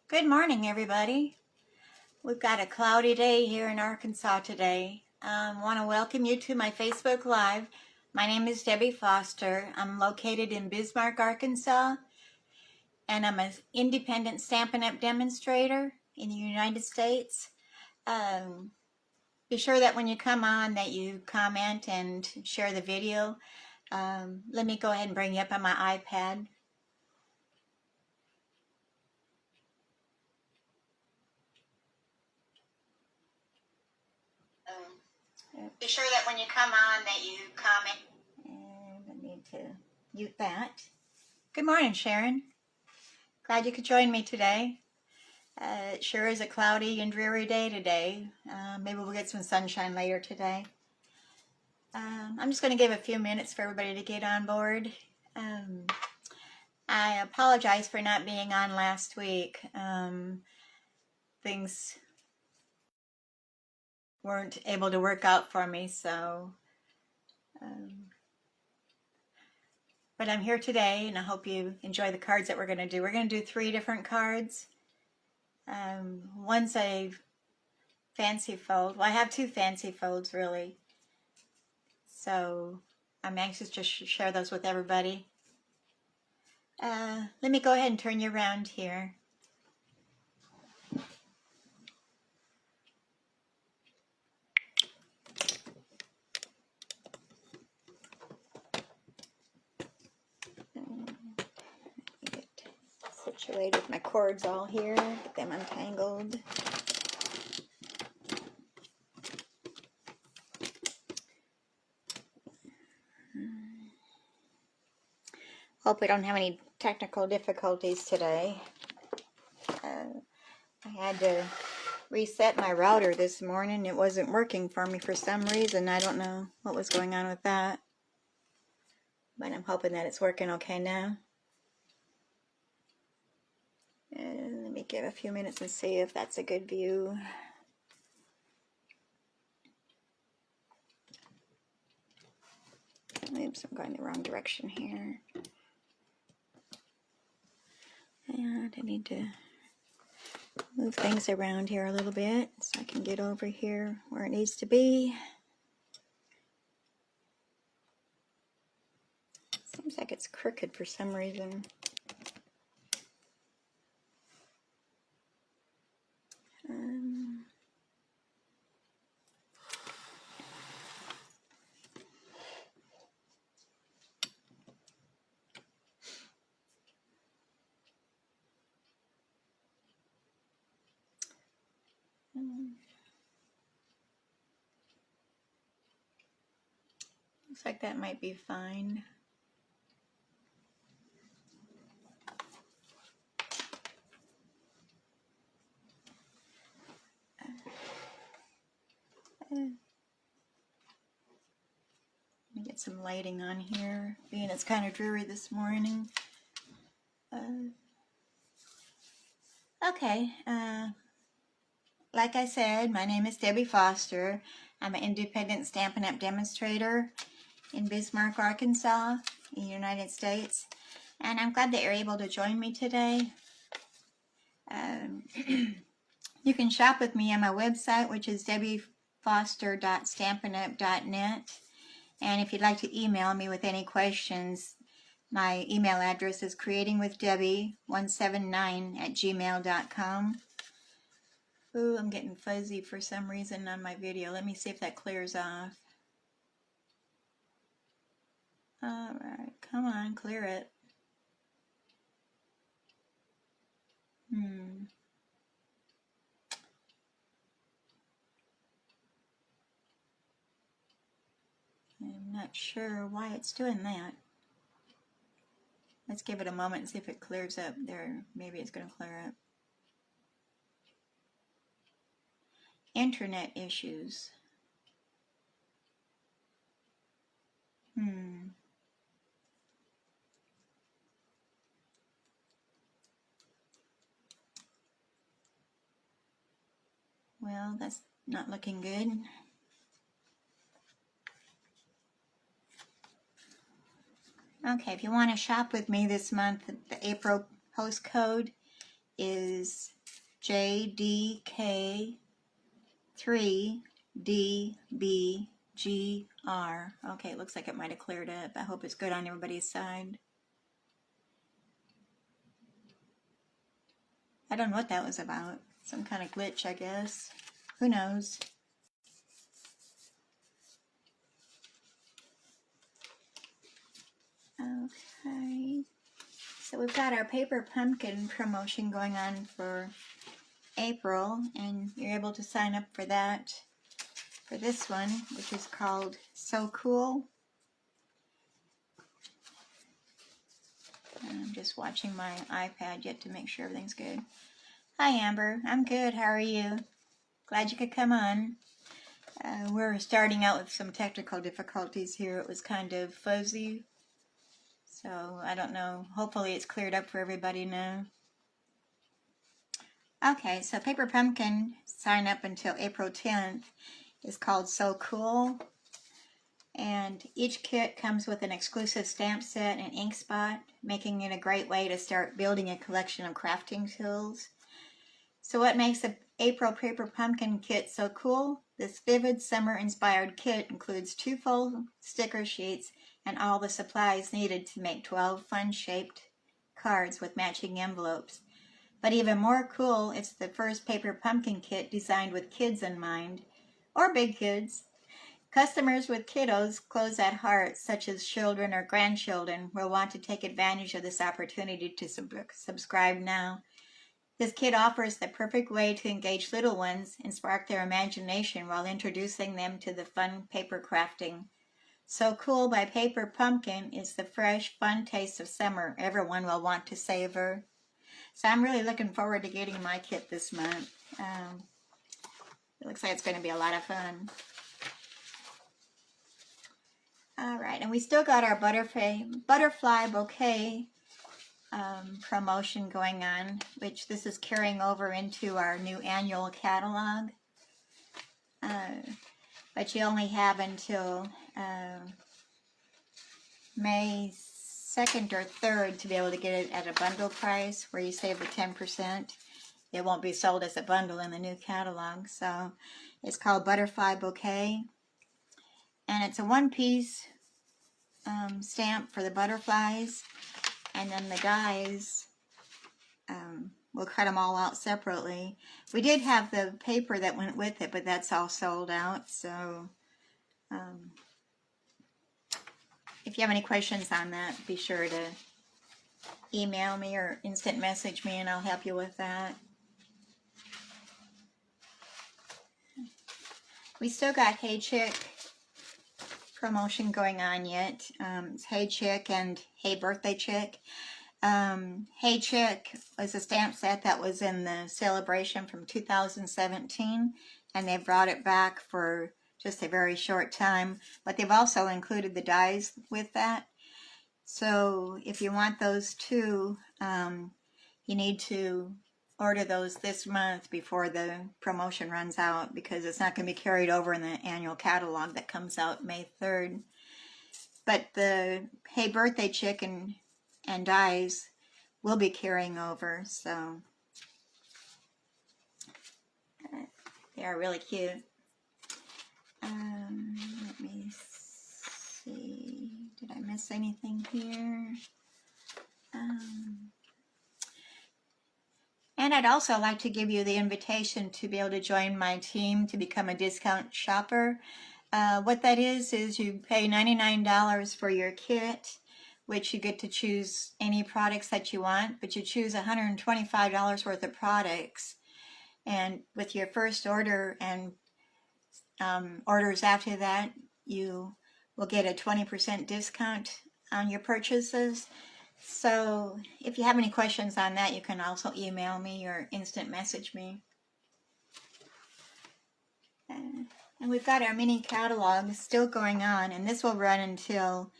Good morning, everybody. We've got a cloudy day here in Arkansas today. I want to welcome you to my Facebook Live. My name is Debbie Foster. I'm located in Bismarck, Arkansas, and I'm an independent Stampin' Up! Demonstrator in the United States. Be sure that when you come on that you comment and share the video. Let me go ahead and bring you up on my iPad. Be sure that when you come on that you comment. And I need to mute that. Good morning, Sharon. Glad you could join me today. It sure is a cloudy and dreary day today. Maybe we'll get some sunshine later today. I'm just going to give a few minutes for everybody to get on board. I apologize for not being on last week. Things weren't able to work out for me, so but I'm here today, and I hope you enjoy the cards that we're going to do. We're going to do 3 different cards. One's a fancy fold. Well, I have 2 fancy folds, really. So I'm anxious to share those with everybody. Let me go ahead and turn you around here. Get situated with my cords all here. Get them untangled. Hope we don't have any technical difficulties today. I had to reset my router this morning. It wasn't working for me for some reason. I don't know what was going on with that. But I'm hoping that it's working okay now. And let me give a few minutes and see if that's a good view. Oops, I'm going the wrong direction here. And I need to move things around here a little bit so I can get over here where it needs to be. Seems like it's crooked for some reason. Looks like that might be fine. Let me get some lighting on here, being it's kind of dreary this morning. Okay, like I said, my name is Debbie Foster. I'm an independent Stampin' Up! Demonstrator in Bismarck, Arkansas, in the United States. And I'm glad that you're able to join me today. You can shop with me on my website, which is debbiefoster.stampinup.net. And if you'd like to email me with any questions, my email address is creatingwithdebbie179@gmail.com. Ooh, I'm getting fuzzy for some reason on my video. Let me see if that clears off. Alright, come on, clear it. I'm not sure why it's doing that. Let's give it a moment and see if it clears up there. Maybe it's going to clear up. Internet issues. Well, that's not looking good. Okay, if you want to shop with me this month, the April post code is JDK3DBGR. Okay, it looks like it might have cleared up. I hope it's good on everybody's side. I don't know what that was about. Some kind of glitch, I guess. Who knows? Okay. So we've got our paper pumpkin promotion going on for April, and you're able to sign up for that, for this one, which is called So Cool. I'm just watching my iPad yet to make sure everything's good. Hi Amber, I'm good, how are you? Glad you could come on. We're starting out with some technical difficulties here. It was kind of fuzzy, so I don't know. Hopefully it's cleared up for everybody now. Okay, so Paper Pumpkin sign up until April 10th is called So Cool. And each kit comes with an exclusive stamp set and ink spot, making it a great way to start building a collection of crafting tools. So what makes the April Paper Pumpkin kit so cool? This vivid summer-inspired kit includes 2 full sticker sheets and all the supplies needed to make 12 fun-shaped cards with matching envelopes. But even more cool, it's the first Paper Pumpkin kit designed with kids in mind, or big kids. Customers with kiddos close at heart, such as children or grandchildren, will want to take advantage of this opportunity to subscribe now. This kit offers the perfect way to engage little ones and spark their imagination while introducing them to the fun paper crafting. So Cool by Paper Pumpkin is the fresh, fun taste of summer everyone will want to savor. So I'm really looking forward to getting my kit this month. It looks like it's going to be a lot of fun. All right, and we still got our butterfly bouquet promotion going on, which this is carrying over into our new annual catalog. But you only have until May 2nd or 3rd to be able to get it at a bundle price where you save the 10%. It won't be sold as a bundle in the new catalog. So it's called Butterfly Bouquet. And it's a 1-piece stamp for the butterflies. And then the dies, we'll cut them all out separately. We did have the paper that went with it, but that's all sold out. So if you have any questions on that, be sure to email me or instant message me and I'll help you with that. We still got Hey Chick promotion going on yet. It's Hey Chick and Hey Birthday Chick. Hey Chick was a stamp set that was in the celebration from 2017, and they brought it back for just a very short time, but they've also included the dies with that. So if you want those two, you need to order those this month before the promotion runs out, because it's not going to be carried over in the annual catalog that comes out May 3rd. But the Hey Birthday Chick and dies will be carrying over, so they are really cute. Let me see, did I miss anything here? And I'd also like to give you the invitation to be able to join my team to become a discount shopper. What that is you pay $99 for your kit, which you get to choose any products that you want, but you choose $125 worth of products. And with your first order and orders after that, you will get a 20% discount on your purchases. So if you have any questions on that, you can also email me or instant message me. And we've got our mini catalog still going on, and this will run until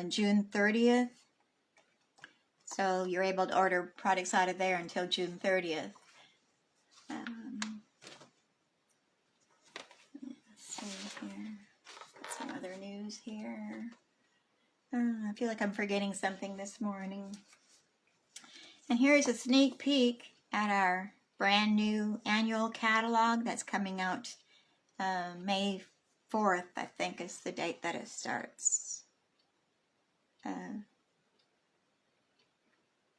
June 30th. So you're able to order products out of there until June 30th. Let's see here. Got some other news here. I feel like I'm forgetting something this morning. And here's a sneak peek at our brand new annual catalog that's coming out May 4th, I think is the date that it starts.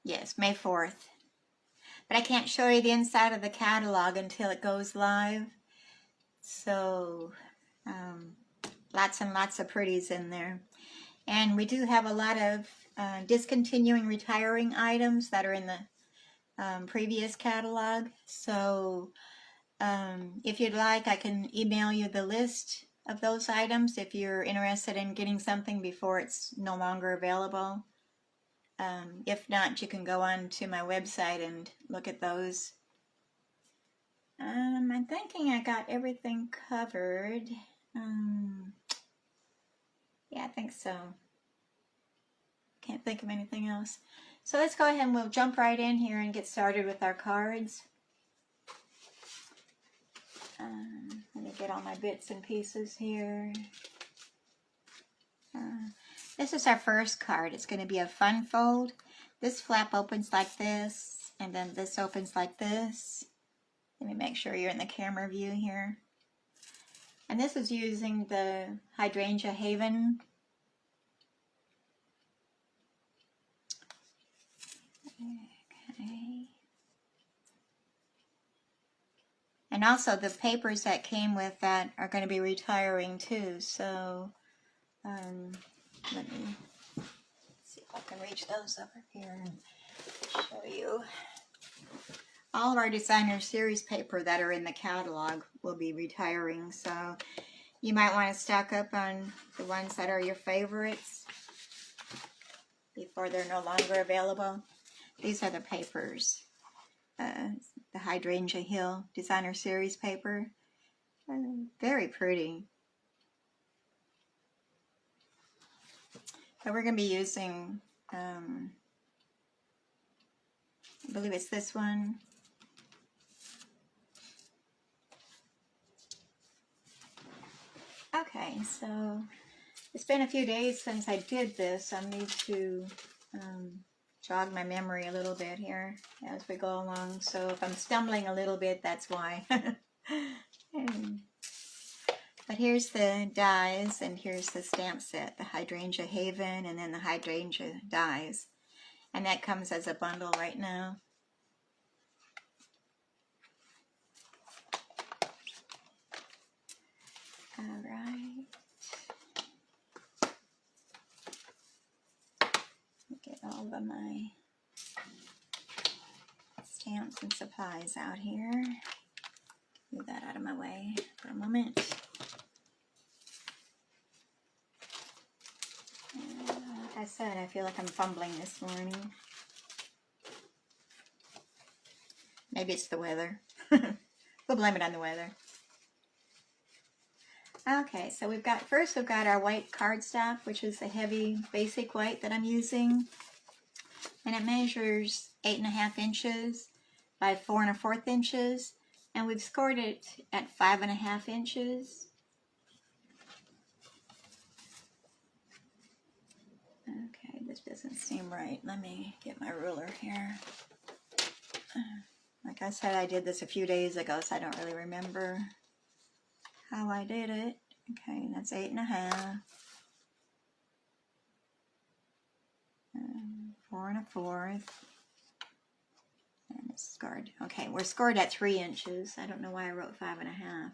Yes, May 4th. But I can't show you the inside of the catalog until it goes live. So, lots and lots of pretties in there. And we do have a lot of discontinuing, retiring items that are in the previous catalog. So, if you'd like, I can email you the list of those items if you're interested in getting something before it's no longer available. If not, you can go on to my website and look at those. I'm thinking I got everything covered. Yeah, I think so. Can't think of anything else. So let's go ahead and we'll jump right in here and get started with our cards. Let me get all my bits and pieces here. This is our first card. It's going to be a fun fold. This flap opens like this, and then this opens like this. Let me make sure you're in the camera view here. And this is using the Hydrangea Haven. Okay. And also the papers that came with that are going to be retiring too. So let me see if I can reach those over here and show you. All of our designer series paper that are in the catalog will be retiring. So you might want to stock up on the ones that are your favorites before they're no longer available. These are the papers. The Hydrangea Hill designer series paper. Very pretty. So we're going to be using, I believe it's this one. Okay, so it's been a few days since I did this. I need to jog my memory a little bit here as we go along. So if I'm stumbling a little bit, that's why. But here's the dies, and here's the stamp set, the Hydrangea Haven, and then the Hydrangea dies. And that comes as a bundle right now. All right. Get all of my stamps and supplies out here. Move that out of my way for a moment. Like I said, I feel like I'm fumbling this morning. Maybe it's the weather. We'll blame it on the weather. Okay, so we've got our white cardstock, which is the heavy basic white that I'm using. And it measures 8.5 inches by 4 1/4 inches. And we've scored it at 5.5 inches. Okay, this doesn't seem right. Let me get my ruler here. Like I said, I did this a few days ago, so I don't really remember how I did it. Okay, that's 8.5. 4 1/4. And it's scored. Okay, we're scored at 3 inches. I don't know why I wrote 5.5.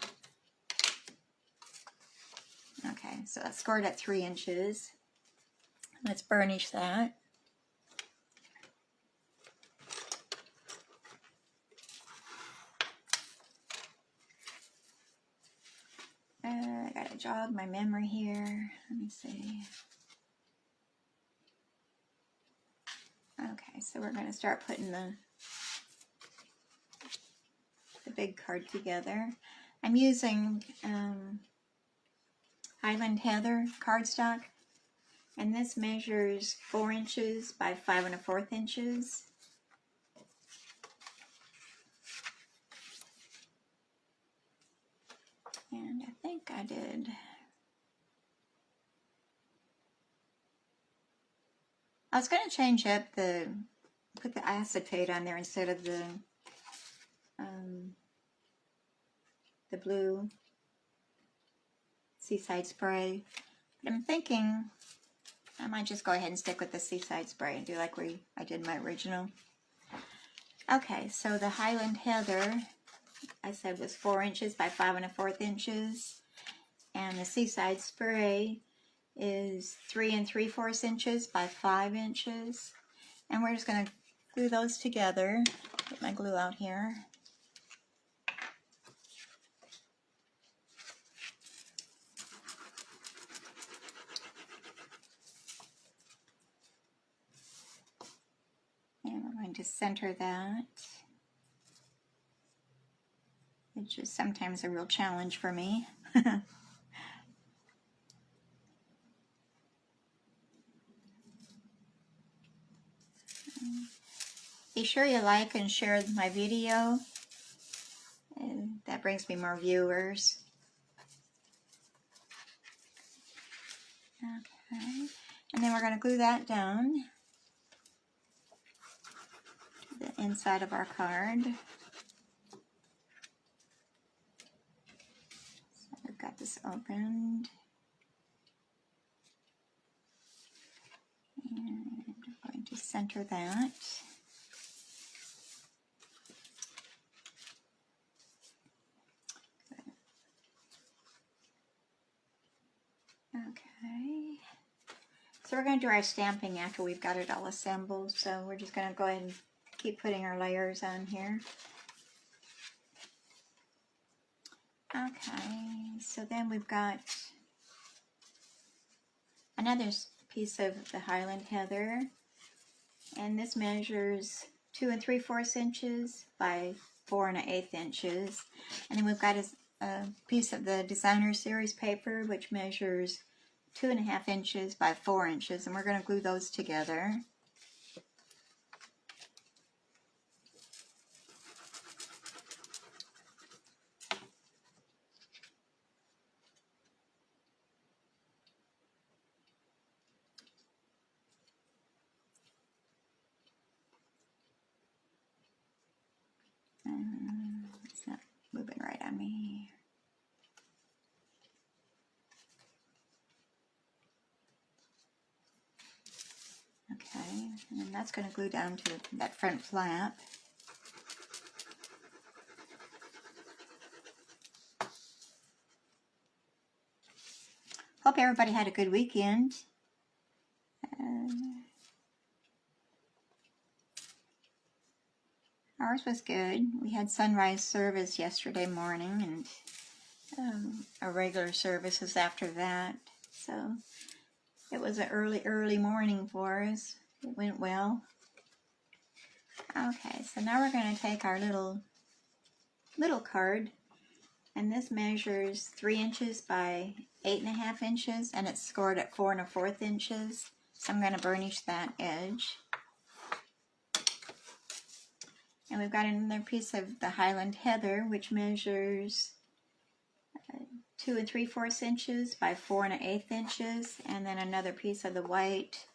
Okay, so that's scored at 3 inches. Let's burnish that. I gotta jog my memory here. Let me see. Okay, so we're going to start putting the big card together. I'm using Highland Heather cardstock, and this measures 4 inches by 5 1/4 inches. And I think I did. I was going to change up put the acetate on there instead of the the blue Seaside spray. But I'm thinking I might just go ahead and stick with the Seaside spray and do like I did my original. Okay, so the Highland Heather, I said, was 4 inches by 5 1/4 inches. And the Seaside spray is 3 3/4 inches by 5 inches. And we're just going to glue those together. Get my glue out here. And we're going to center that, which is sometimes a real challenge for me. Be sure you like and share my video, and that brings me more viewers. Okay, and then we're going to glue that down to the inside of our card. So I've got this opened. And I'm going to center that. Okay, so we're going to do our stamping after we've got it all assembled, so we're just going to go ahead and keep putting our layers on here. Okay, so then we've got another piece of the Highland Heather, and this measures 2 3/4 inches by 4 1/8 inches. And then we've got a piece of the Designer Series paper, which measures 2 1/2 inches by 4 inches, and we're going to glue those together. It's not moving right on me. Okay, and then that's going to glue down to that front flap. Hope everybody had a good weekend. Ours was good. We had sunrise service yesterday morning, and our regular services after that. So it was an early morning for us. It went well. Okay, so now we're going to take our little card, and this measures 3 inches by 8 1/2 inches, and it's scored at 4 1/4 inches. So I'm going to burnish that edge. And we've got another piece of the Highland Heather, which measures 2 3/4 inches by 4 1/8 inches, and then another piece of the white,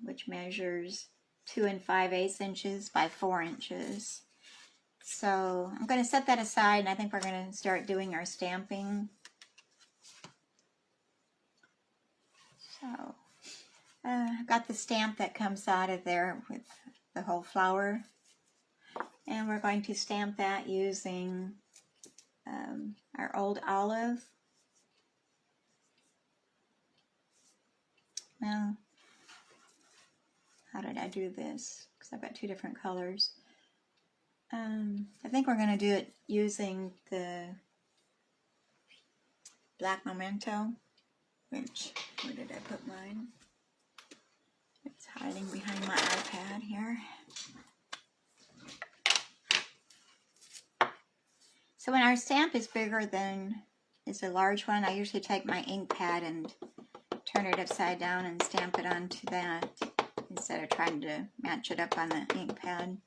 which measures 2 5/8 inches by 4 inches. So I'm going to set that aside, and I think we're going to start doing our stamping. So I've got the stamp that comes out of there with the whole flower, and we're going to stamp that using our old olive. Now, how did I do this? Because I've got two different colors. I think we're going to do it using the black memento, which, where did I put mine? It's hiding behind my iPad here. So when our stamp is bigger than is a large one, I usually take my ink pad and turn it upside down and stamp it onto that instead of trying to match it up on the ink pad.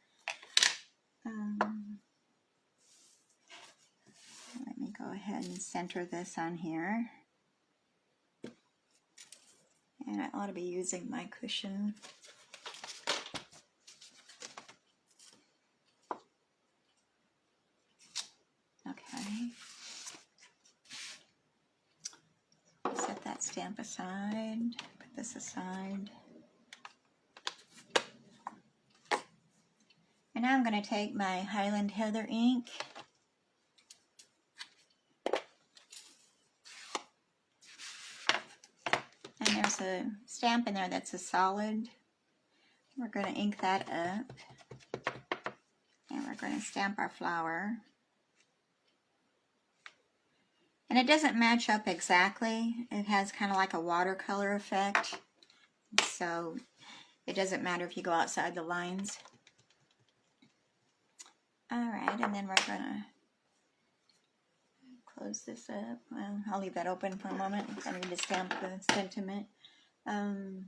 Let me go ahead and center this on here. And I ought to be using my cushion. Okay. Set that stamp aside. Put this aside. And now I'm going to take my Highland Heather ink. And there's a stamp in there that's a solid. We're going to ink that up. And we're going to stamp our flower. And it doesn't match up exactly. It has kind of like a watercolor effect. So it doesn't matter if you go outside the lines. Alright, and then we're going to close this up. Well, I'll leave that open for a moment. I need to stamp the sentiment. I'll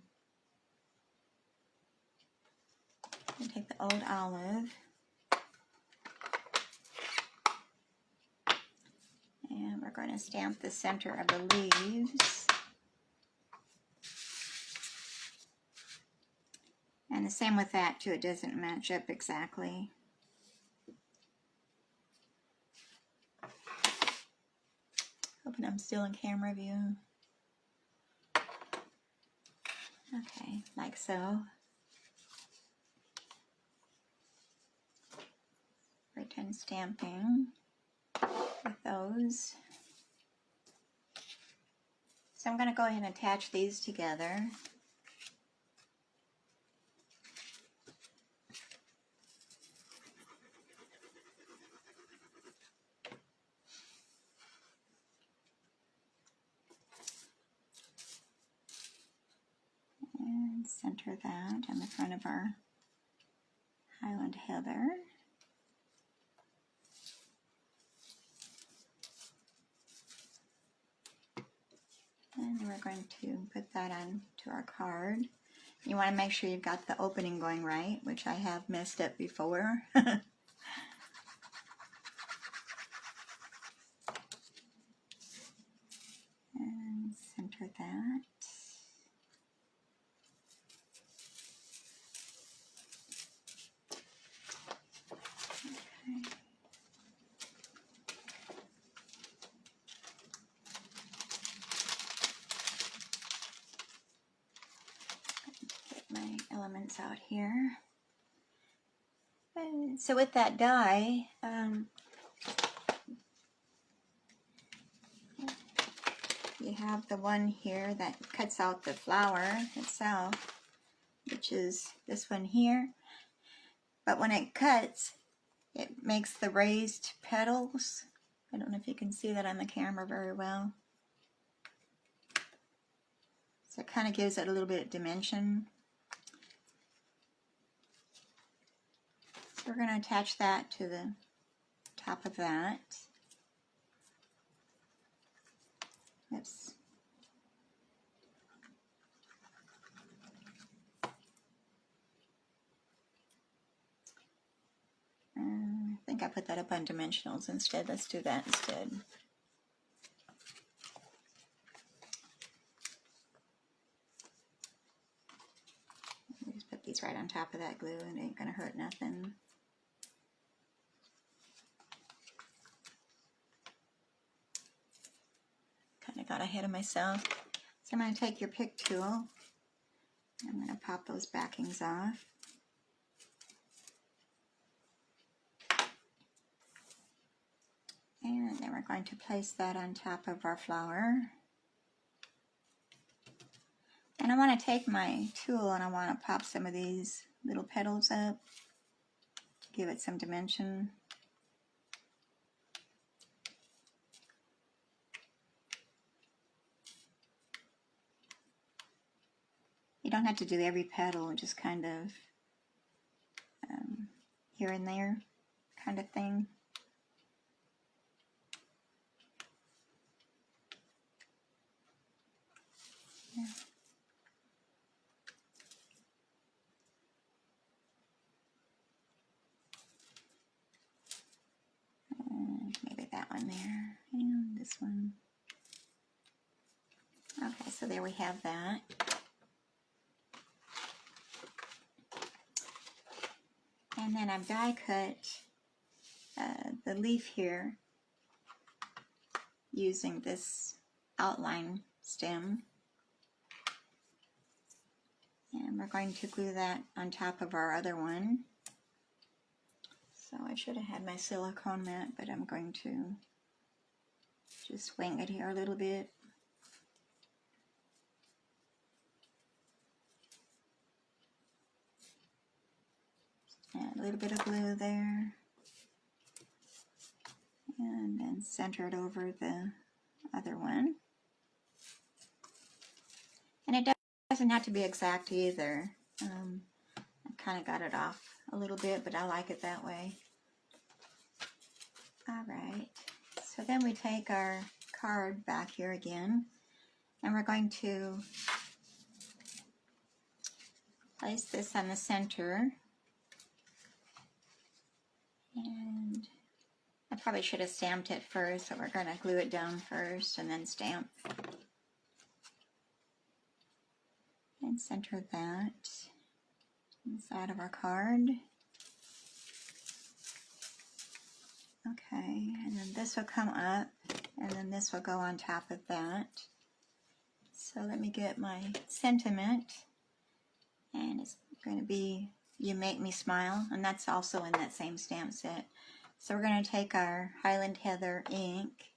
take the old olive. And we're going to stamp the center of the leaves. And the same with that too, it doesn't match up exactly. Hoping I'm still in camera view. Okay, like so. We're done stamping with those. So I'm going to go ahead and attach these together. And center that on the front of our Highland Heather. And we're going to put that onto our card. You want to make sure you've got the opening going right, which I have messed up before. And center that. Okay. Get my elements out here. And so with that die, you have the one here that cuts out the flower itself, which is this one here. But when it cuts, it makes the raised petals. I don't know if you can see that on the camera very well. So it kind of gives it a little bit of dimension. So we're going to attach that to the top of that. Oops. I think I put that up on dimensionals instead. Let's do that instead. Just put these right on top of that glue and it ain't gonna hurt nothing. Kind of got ahead of myself. So I'm going to take your pick tool. I'm going to pop those backings off. And then we're going to place that on top of our flower. And I want to take my tool and I want to pop some of these little petals up to give it some dimension. You don't have to do every petal, just kind of here and there kind of thing. Yeah. Maybe that one there, and this one. Okay, so there we have that. And then I've die cut the leaf here using this outline stem. And we're going to glue that on top of our other one. So I should have had my silicone mat, but I'm going to just wing it here a little bit. Add a little bit of glue there. And then center it over the other one. And it doesn't have to be exact either. I kind of got it off a little bit, but I like it that way. Alright, so then we take our card back here again, and we're going to place this on the center. And I probably should have stamped it first, so we're going to glue it down first and then stamp. And center that inside of our card. Okay, and then this will come up, and then this will go on top of that. So let me get my sentiment, and it's going to be "You Make Me Smile," and that's also in that same stamp set. So we're going to take our Highland Heather ink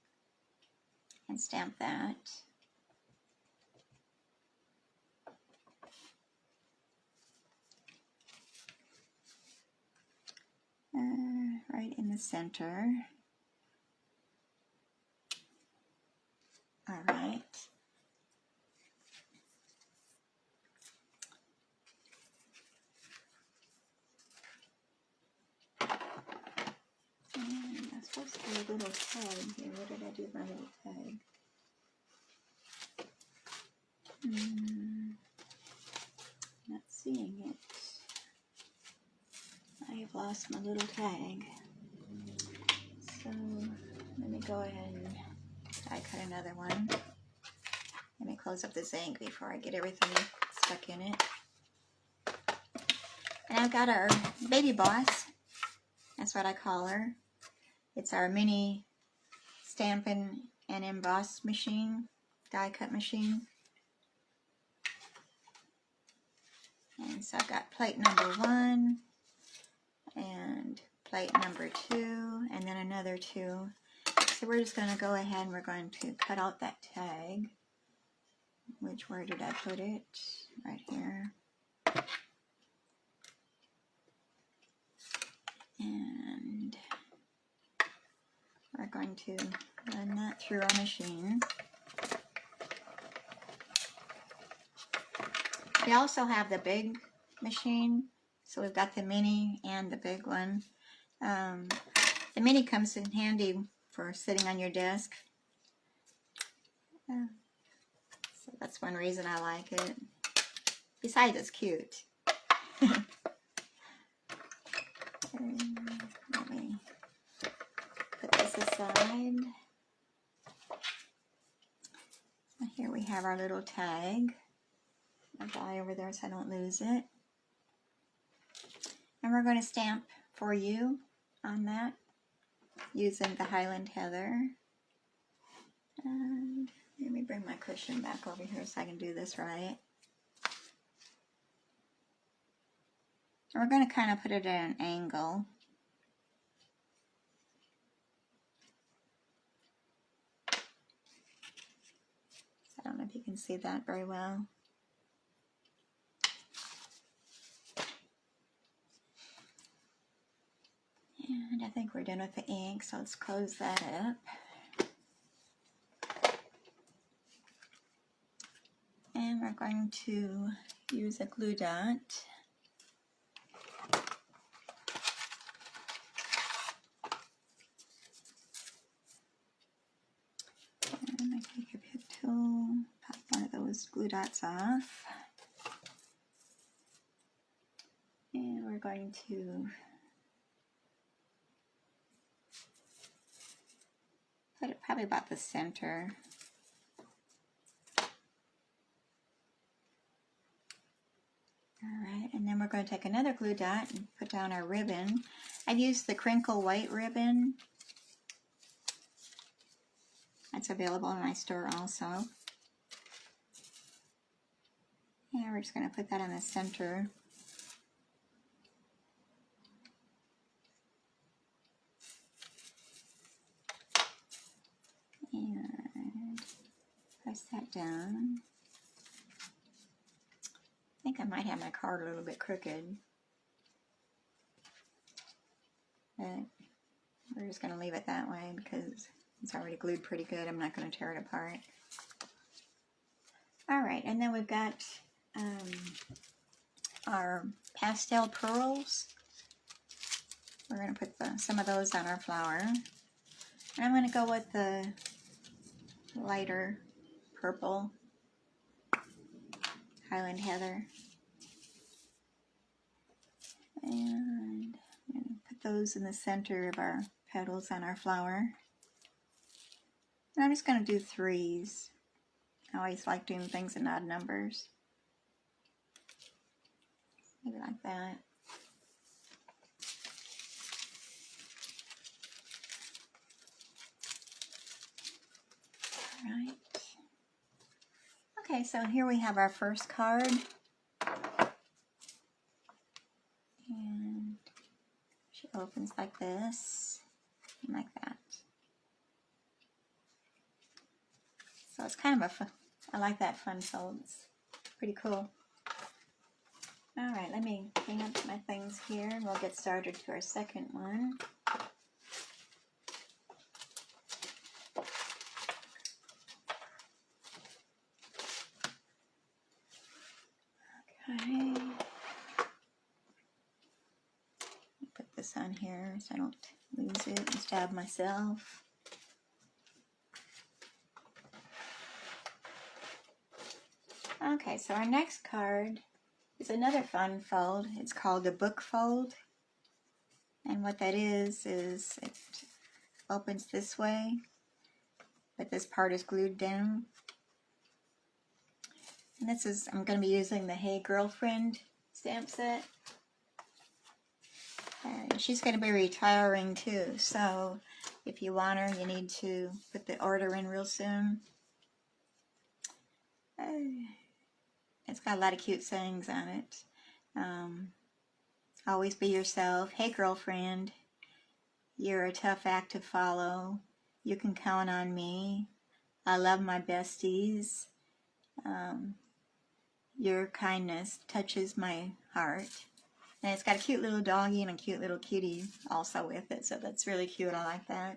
and stamp that. Right in the center. All right. And I'm supposed to do a little tag here. What did I do with my little tag? Not seeing it. I have lost my little tag. So let me go ahead and die cut another one. Let me close up this ink before I get everything stuck in it. And I've got our baby boss. That's what I call her. It's our mini stamping and emboss machine, die cut machine. And so I've got plate number 1 and plate number 2 and then another 2. So we're just going to go ahead and we're going to cut out that tag. Where did I put it? Right here. And we're going to run that through our machine. We also have the big machine, so we've got the mini and the big one. The mini comes in handy for sitting on your desk. So that's one reason I like it. Besides, it's cute. Let me put this aside. So here we have our little tag. I'll die over there so I don't lose it. And we're going to stamp "For You" on that using the Highland Heather. And let me bring my cushion back over here so I can do this right. And we're going to kind of put it at an angle. I don't know if you can see that very well. And I think we're done with the ink, so let's close that up. And we're going to use a glue dot. And I take your pick tool, pop one of those glue dots off. And we're going to put it probably about the center. Alright, and then we're going to take another glue dot and put down our ribbon. I've used the crinkle white ribbon. That's available in my store also. And we're just going to put that in the center. And press that down. I think I might have my card a little bit crooked. But we're just going to leave it that way because it's already glued pretty good. I'm not going to tear it apart. Alright, and then we've got our pastel pearls. We're going to put some of those on our flower. And I'm going to go with the lighter purple Highland Heather. And I'm going to put those in the center of our petals on our flower. And I'm just going to do 3s. I always like doing things in odd numbers. Maybe like that. Alright. Okay, so here we have our first card. And she opens like this and like that. So it's kind of a fun, I like that fun fold. It's pretty cool. Alright, let me hang up my things here and we'll get started to our second one. Okay. Put this on here so I don't lose it and stab myself. Okay, so our next card is another fun fold. It's called the book fold. And what that is it opens this way, but this part is glued down. And this is, I'm going to be using the Hey Girlfriend stamp set. And she's going to be retiring too, so if you want her, you need to put the order in real soon. It's got a lot of cute sayings on it. Always be yourself. Hey girlfriend, you're a tough act to follow. You can count on me. I love my besties. Your kindness touches my heart. And it's got a cute little doggy and a cute little kitty also with it, so that's really cute. I like that.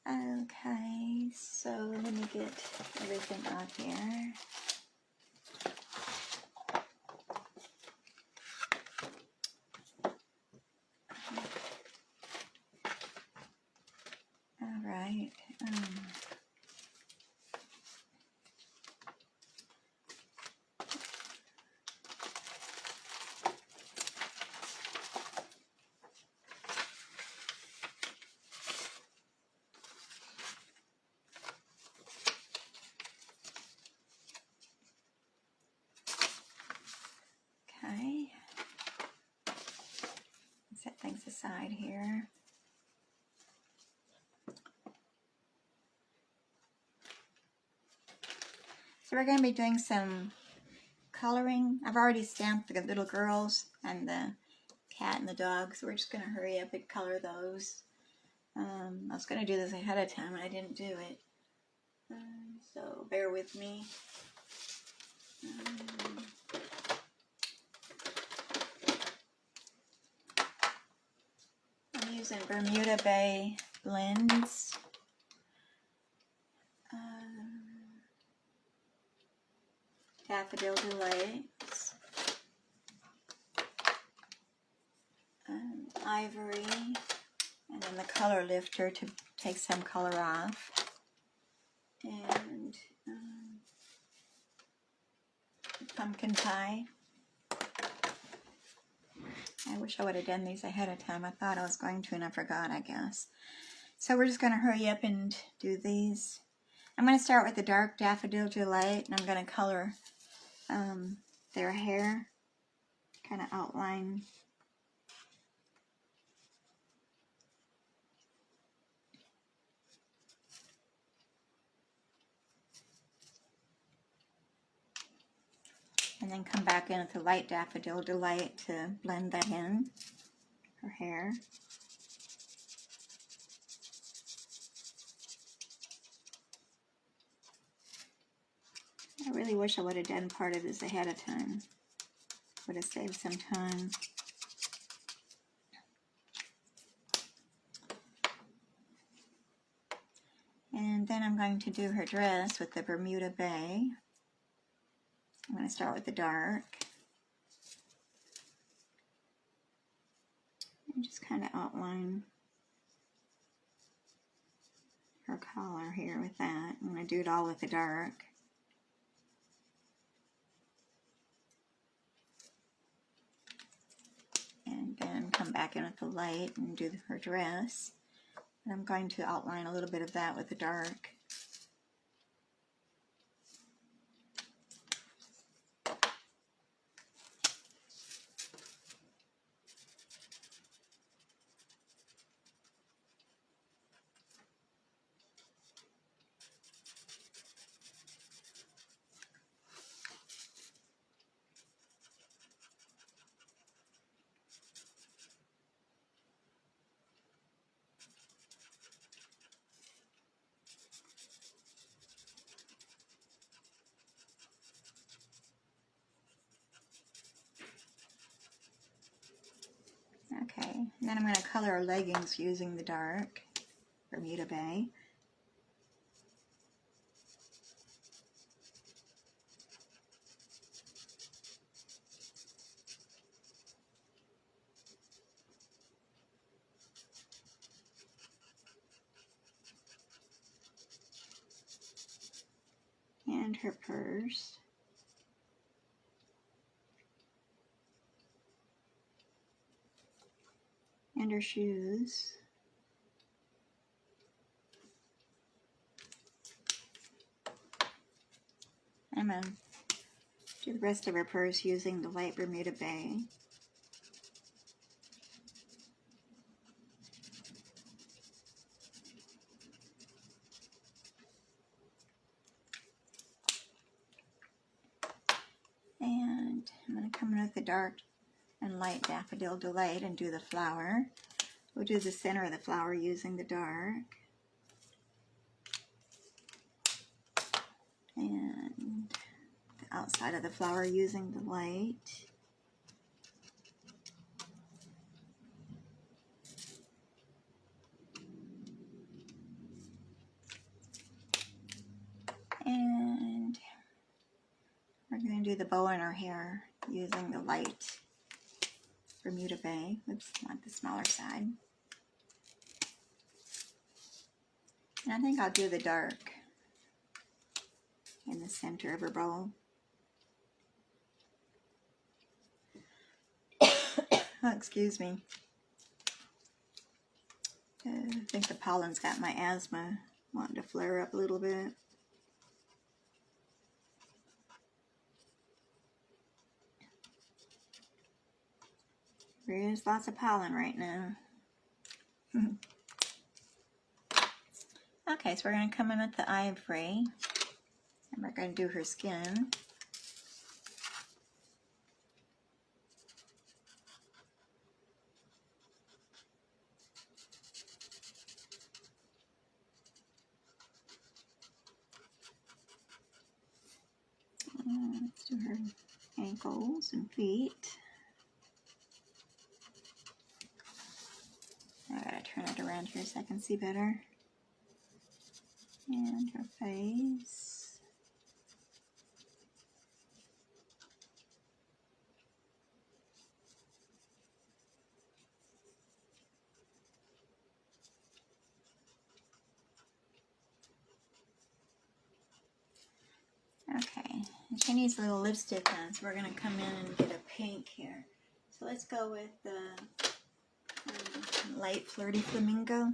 Okay, so let me get everything out here. All right. Okay. Set things aside here. So we're going to be doing some coloring. I've already stamped the little girls and the cat and the dog, so we're just going to hurry up and color those. I was going to do this ahead of time and I didn't do it. So bear with me. I'm using Bermuda Bay blends. Daffodil Delights. Ivory. And then the color lifter to take some color off. And pumpkin pie. I wish I would have done these ahead of time. I thought I was going to and I forgot, I guess. So we're just going to hurry up and do these. I'm going to start with the dark Daffodil Delight, and I'm going to color their hair, kind of outline. And then come back in with the light Daffodil Delight to blend that in, her hair. I really wish I would have done part of this ahead of time. Would have saved some time. And then I'm going to do her dress with the Bermuda Bay. I'm going to start with the dark. And just kind of outline her collar here with that. I'm going to do it all with the dark. And then come back in with the light and do her dress. And I'm going to outline a little bit of that with the dark. Okay, and then I'm going to color her leggings using the dark Bermuda Bay. And her purse. And her shoes. I'm going to do the rest of her purse using the light Bermuda Bay. And I'm going to come in with the dark and light Daffodil Delight and do the flower. We'll do the center of the flower using the dark. And the outside of the flower using the light. And we're going to do the bow in her hair using the light Bermuda Bay. Oops, not the smaller side. And I think I'll do the dark in the center of her bow. Oh, excuse me. I think the pollen's got my asthma wanting to flare up a little bit. There is lots of pollen right now. Okay, so we're going to come in with the ivory. And we're going to do her skin. Let's do her ankles and feet. I gotta turn it around here so I can see better. And her face. Okay, and she needs a little lipstick on, so we're going to come in and get a pink here. So let's go with the light Flirty Flamingo.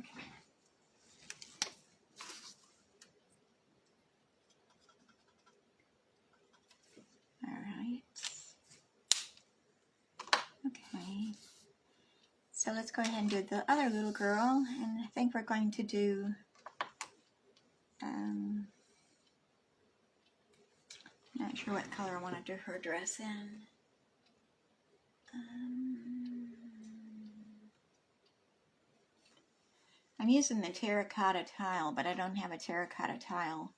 Alright. Okay. So let's go ahead and do the other little girl, and I think we're going to do, not Not sure what color I want to do her dress in. I'm using the terracotta tile, but I don't have a terracotta tile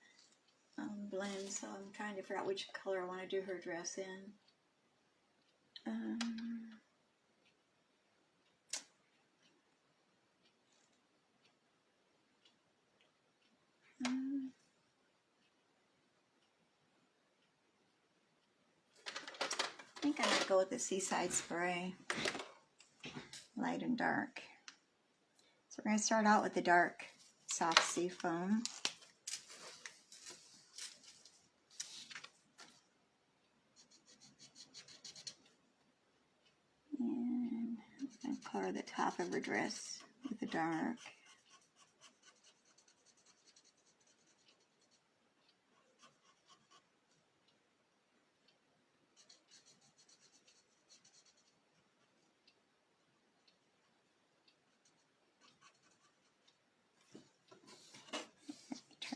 blend, so I'm trying to figure out which color I want to do her dress in. I think I might go with the Seaside Spray, light and dark. So we're going to start out with the dark soft sea foam. And I'm going to color the top of her dress with the dark.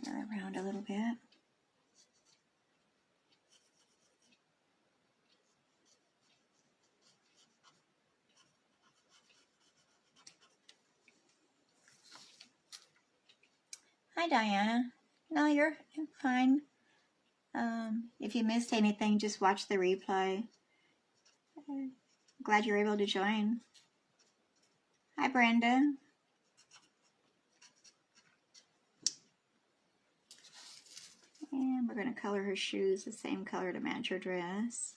Turn her around a little bit. Hi, Diana. No, you're fine. If you missed anything, just watch the replay. Glad you're able to join. Hi, Brenda. And we're going to color her shoes the same color to match her dress.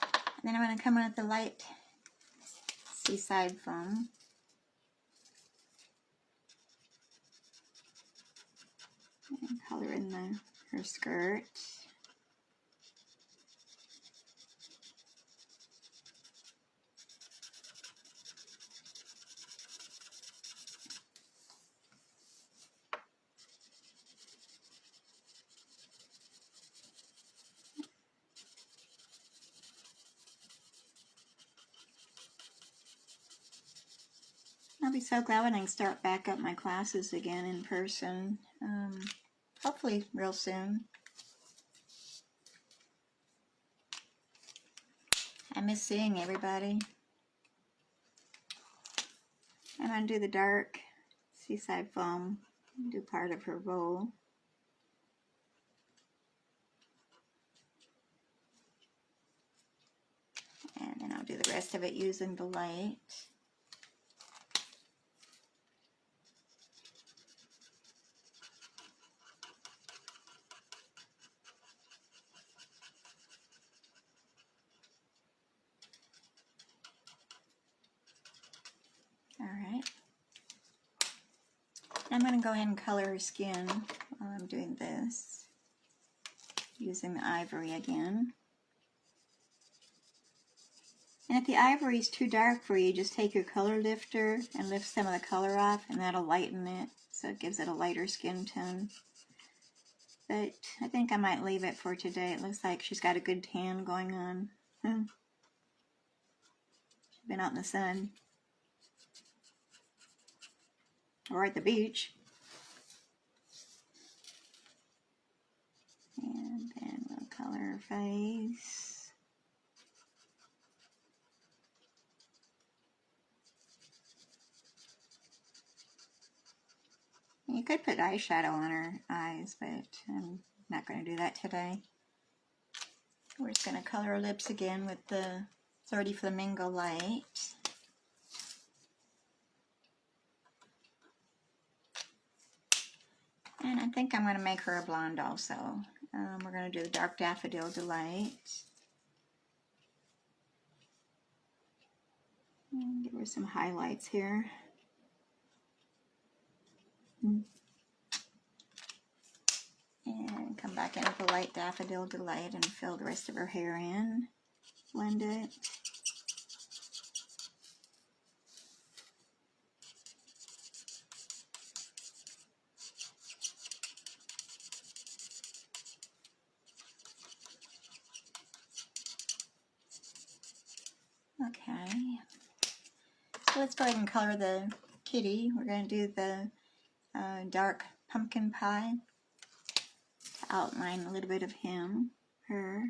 And then I'm going to come in with the light Seaside foam. And color in her skirt. I'll be so glad when I can start back up my classes again in person. Hopefully real soon. I miss seeing everybody. I'm going to do the dark Seaside foam, do part of her bow. And then I'll do the rest of it using the light. Alright. I'm going to go ahead and color her skin while I'm doing this, using the ivory again. And if the ivory is too dark for you, just take your color lifter and lift some of the color off, and that'll lighten it, so it gives it a lighter skin tone. But I think I might leave it for today. It looks like she's got a good tan going on. She's been out in the sun. Or at the beach. And then we'll color her face. You could put eyeshadow on her eyes, but I'm not going to do that today. We're just going to color her lips again with the 30 Flamingo light. And I think I'm going to make her a blonde also. We're going to do the Dark Daffodil Delight. And give her some highlights here. And come back in with the Light Daffodil Delight and fill the rest of her hair in. Blend it. Okay, so let's go ahead and color the kitty. We're going to do the dark pumpkin pie to outline a little bit of him, her,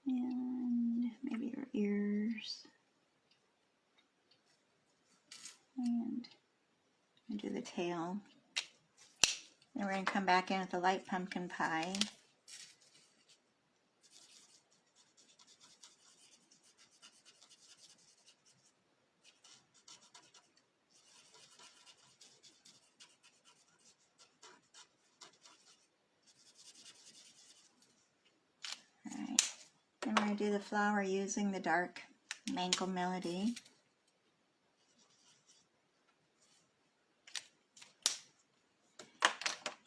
and maybe her ears, and do the tail. Then we're going to come back in with the light pumpkin pie. Alright, then we're going to do the flower using the dark mango melody.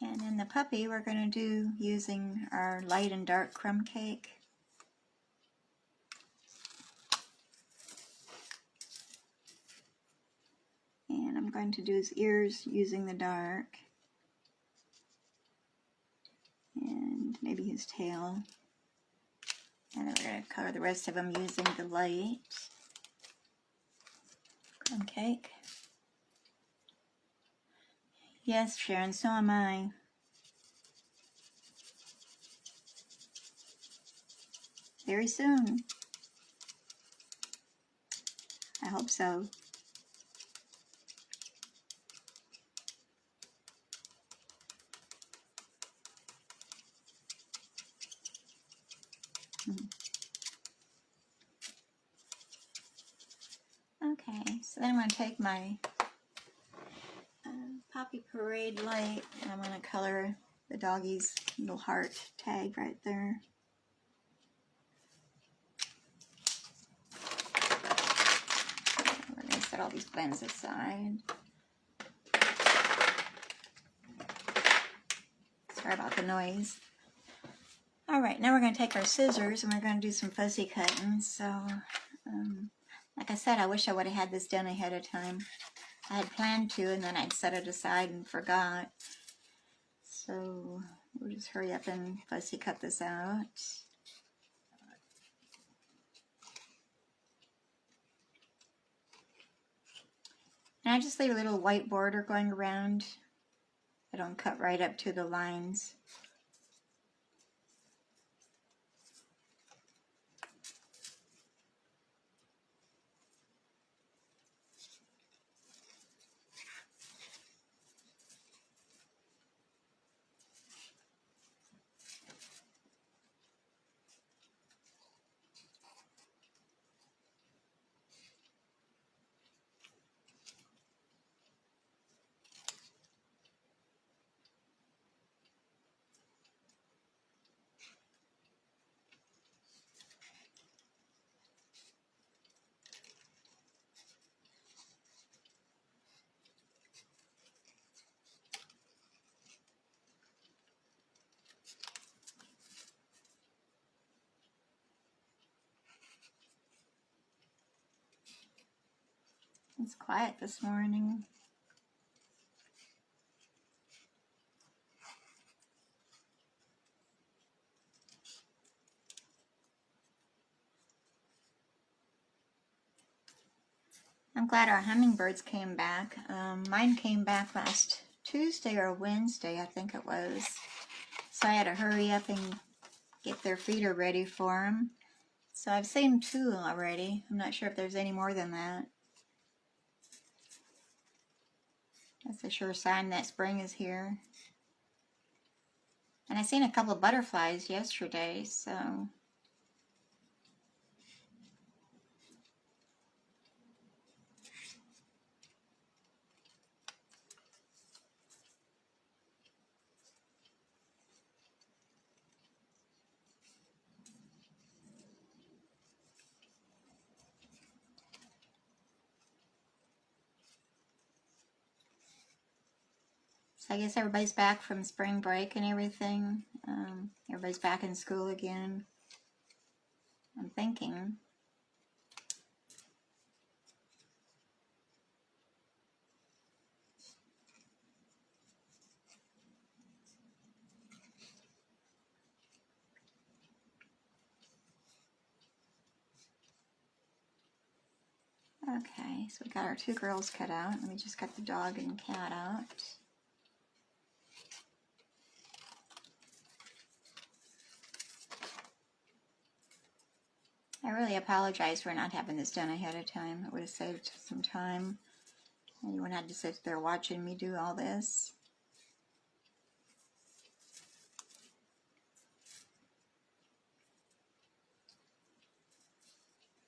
And then the puppy we're going to do using our light and dark crumb cake. And I'm going to do his ears using the dark. And maybe his tail. And then we're going to color the rest of them using the light crumb cake. Yes, Sharon, so am I. Very soon. I hope so. Okay, so then I'm going to take my Poppy Parade light and I'm going to color the doggy's little heart tag right there. We're going to set all these blends aside. Sorry about the noise. Alright, now we're going to take our scissors and we're going to do some fuzzy cutting. So, like I said, I wish I would have had this done ahead of time. I had planned to, and then I'd set it aside and forgot. So we'll just hurry up and fussy cut this out. And I just leave a little white border going around. I don't cut right up to the lines. It's quiet this morning. I'm glad our hummingbirds came back. Mine came back last Tuesday or Wednesday, I think it was. So I had to hurry up and get their feeder ready for them. So I've seen 2 already. I'm not sure if there's any more than that. That's a sure sign that spring is here. And I seen a couple of butterflies yesterday, so... So I guess everybody's back from spring break and everything. Everybody's back in school again. I'm thinking. Okay, so we got our two girls cut out. Let me just cut the dog and cat out. I really apologize for not having this done ahead of time. It would have saved some time. And you wouldn't have to sit there watching me do all this.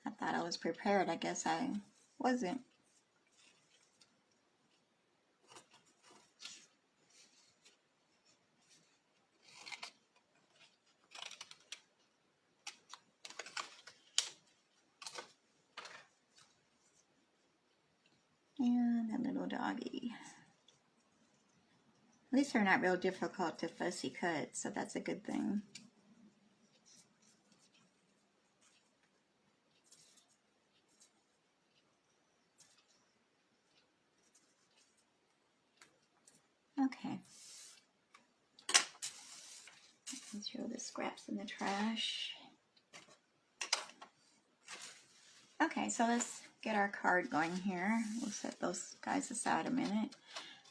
I thought I was prepared. I guess I wasn't. And a little doggy. At least they're not real difficult to fussy cut, so that's a good thing. Okay. Let's throw the scraps in the trash. Okay, so let's get our card going here. We'll set those guys aside a minute.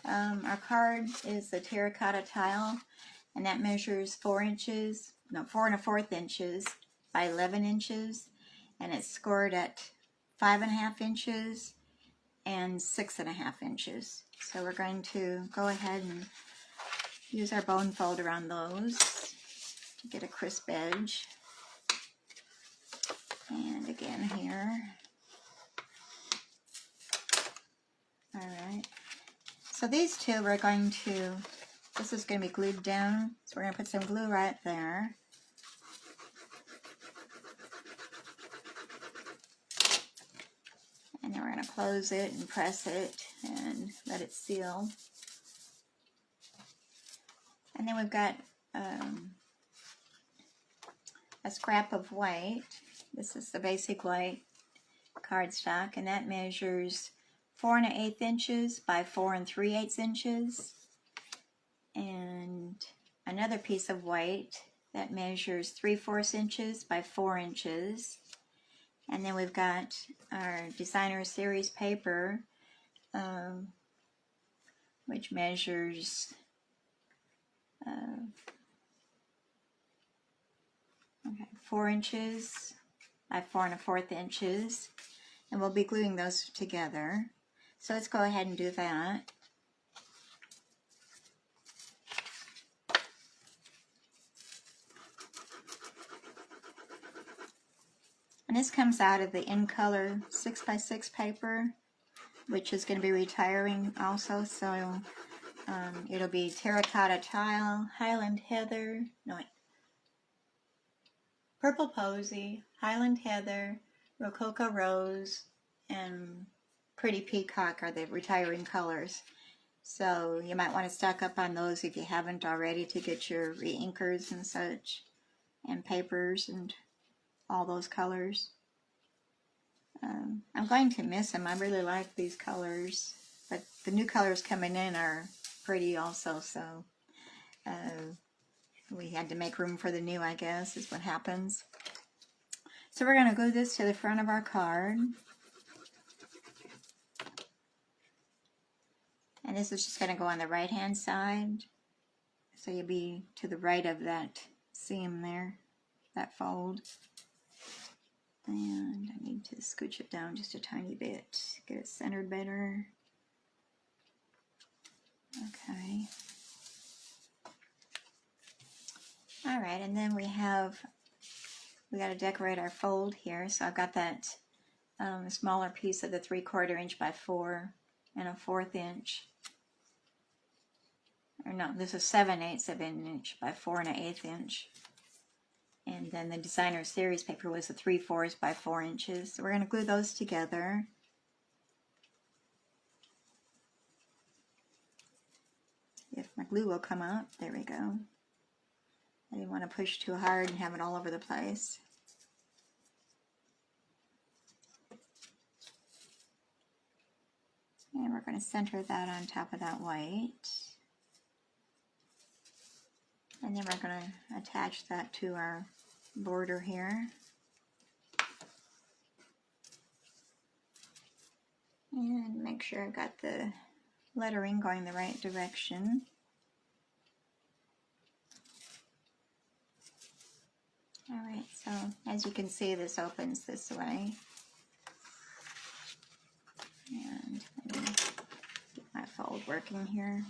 Our card is the terracotta tile, and that measures 4 1/4 inches by 11 inches, and it's scored at 5.5 inches and 6.5 inches. So we're going to go ahead and use our bone folder on those to get a crisp edge. And again here. All right. So these two we're going to, this is going to be glued down. So we're going to put some glue right there. And then we're going to close it and press it and let it seal. And then we've got a scrap of white. This is the basic white cardstock, and that measures 4 1/8 inches by 4 3/8 inches. And another piece of white that measures 3/4 inches by 4 inches. And then we've got our designer series paper, which measures 4 inches by 4 1/4 inches, and we'll be gluing those together. So let's go ahead and do that. And this comes out of the In Color 6x6 paper, which is going to be retiring also. So it'll be terracotta tile, Highland heather, purple posy, Highland heather, rococo rose, and pretty peacock are the retiring colors. So you might want to stock up on those if you haven't already to get your re-inkers and such, and papers and all those colors. I'm going to miss them. I really like these colors, but the new colors coming in are pretty also, so we had to make room for the new, I guess, is what happens. So we're going to glue this to the front of our card. And this is just going to go on the right hand side. So you'll be to the right of that seam there, that fold. And I need to scooch it down just a tiny bit, get it centered better. Okay. All right, and then we got to decorate our fold here. So I've got that smaller piece of the 3/4 inch by 4 1/4 inch. Or no, this is 7/8 of an inch by 4 1/8 inch. And then the designer series paper was a 3/4 by 4 inches. So we're going to glue those together. If my glue will come up, there we go. I didn't want to push too hard and have it all over the place. And we're going to center that on top of that white. And then we're going to attach that to our border here. And make sure I've got the lettering going the right direction. Alright, so as you can see, this opens this way. And let me get my fold working here.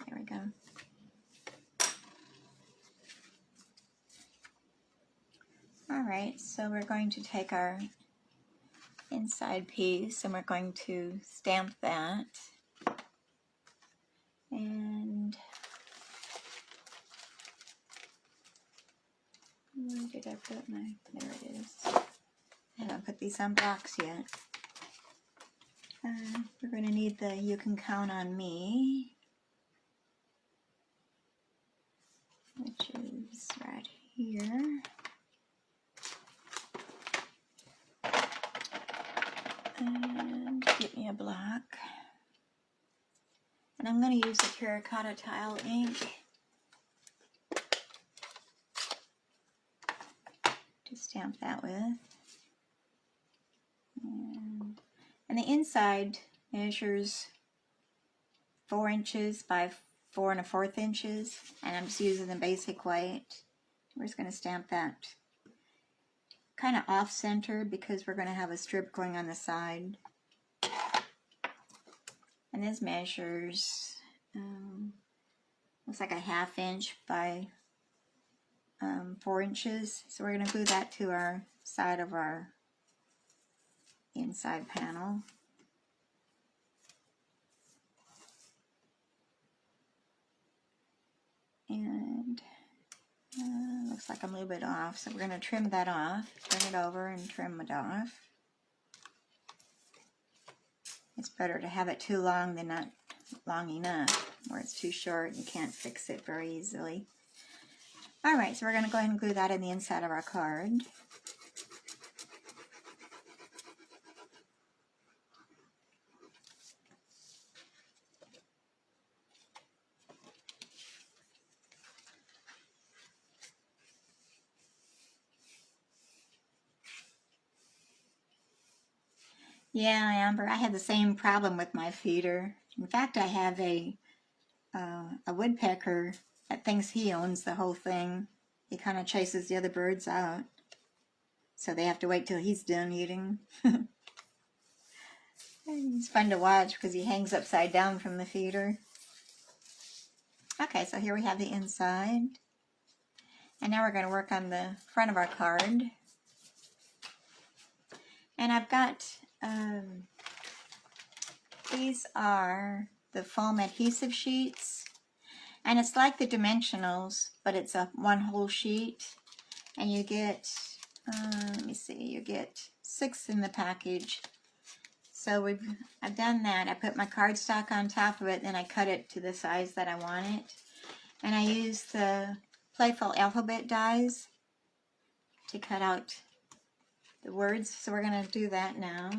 There we go. Alright, so we're going to take our inside piece and we're going to stamp that. And where did I put my, there it is. I haven't put these on blocks yet. We're going to need the You Can Count on Me, which is right here. And get me a block. And I'm going to use the terracotta tile ink to stamp that with. And the inside measures 4 inches by 4 1/4 inches, and I'm just using the basic white. We're just going to stamp that kind of off-center because we're going to have a strip going on the side. And this measures, looks like a 1/2 inch by 4 inches. So we're going to glue that to our side of our inside panel. And looks like I'm a little bit off, so we're going to trim that off, turn it over and trim it off. It's better to have it too long than not long enough, where it's too short and you can't fix it very easily. Alright, so we're going to go ahead and glue that in the inside of our card. Yeah, Amber, I had the same problem with my feeder. In fact, I have a woodpecker that thinks he owns the whole thing. He kind of chases the other birds out, so they have to wait till he's done eating. It's fun to watch because he hangs upside down from the feeder. Okay, so here we have the inside. And now we're going to work on the front of our card. And I've got, these are the foam adhesive sheets. And it's like the dimensionals, but it's a one whole sheet. And you get, let me see, you get 6 in the package. So I've done that. I put my cardstock on top of it, then I cut it to the size that I want it. And I use the Playful Alphabet dies to cut out the words. So we're going to do that now.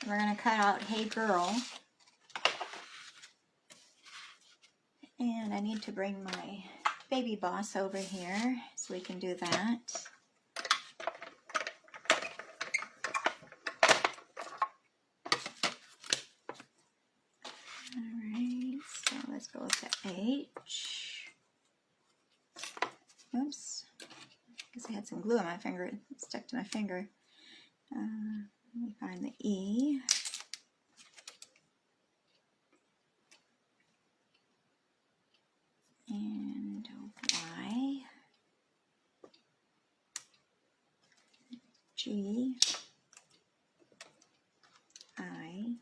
We're going to cut out Hey Girl. And I need to bring my baby boss over here so we can do that. Alright, so let's go with the H. Oops. Because I had some glue on my finger. It stuck to my finger. Let me find the E. And Y. G. I.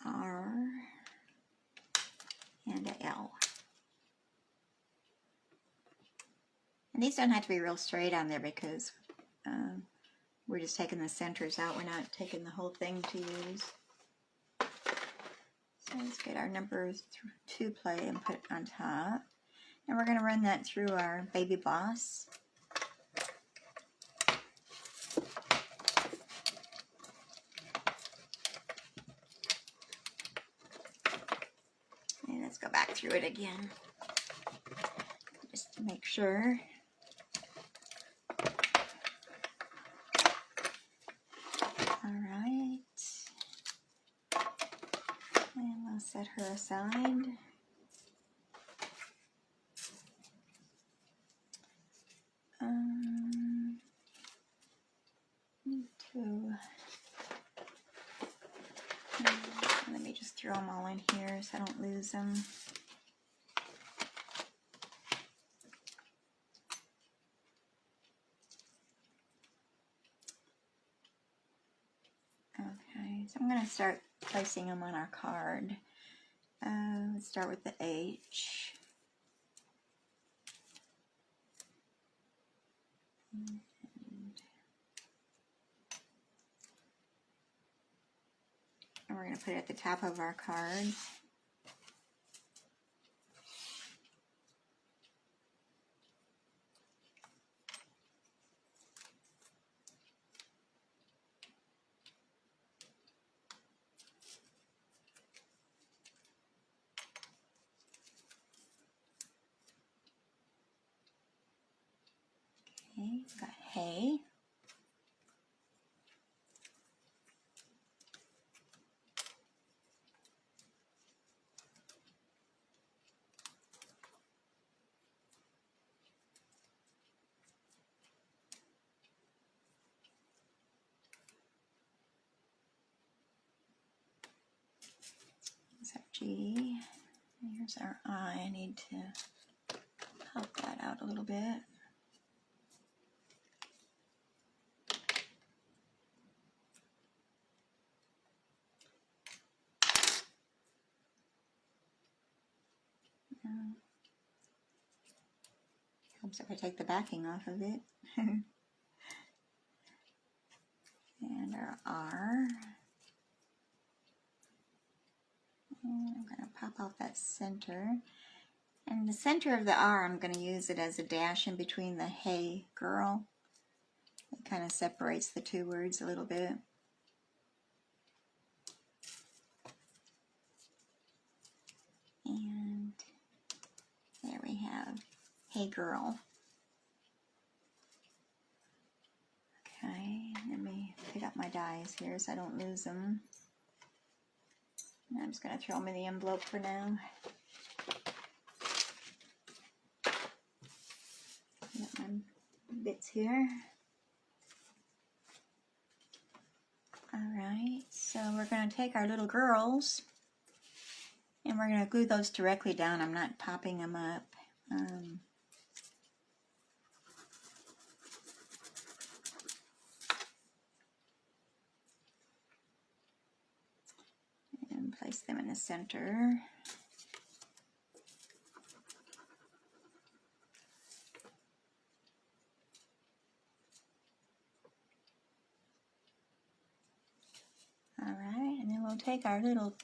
R. And a L. And these don't have to be real straight on there because we're just taking the centers out. We're not taking the whole thing to use. So let's get our number 2 play and put it on top. And we're going to run that through our baby boss. And let's go back through it again, just to make sure. set her aside. Let me just throw them all in here so I don't lose them. Okay, so I'm going to start placing them on our card. Let's start with the H. And we're going to put it at the top of our card. Okay, got hay. G. Here's our I. I need to help that out a little bit. Helps if I take the backing off of it. And our R. And I'm going to pop out that center. And the center of the R, I'm going to use it as a dash in between the hey girl. It kind of separates the two words a little bit. And there we have hey girl. Okay, let me pick up my dies here so I don't lose them. And I'm just going to throw them in the envelope for now. Got my bits here. Alright, so we're going to take our little girls and we're going to glue those directly down. I'm not popping them up. And place them in the center. Alright, and then we'll take our little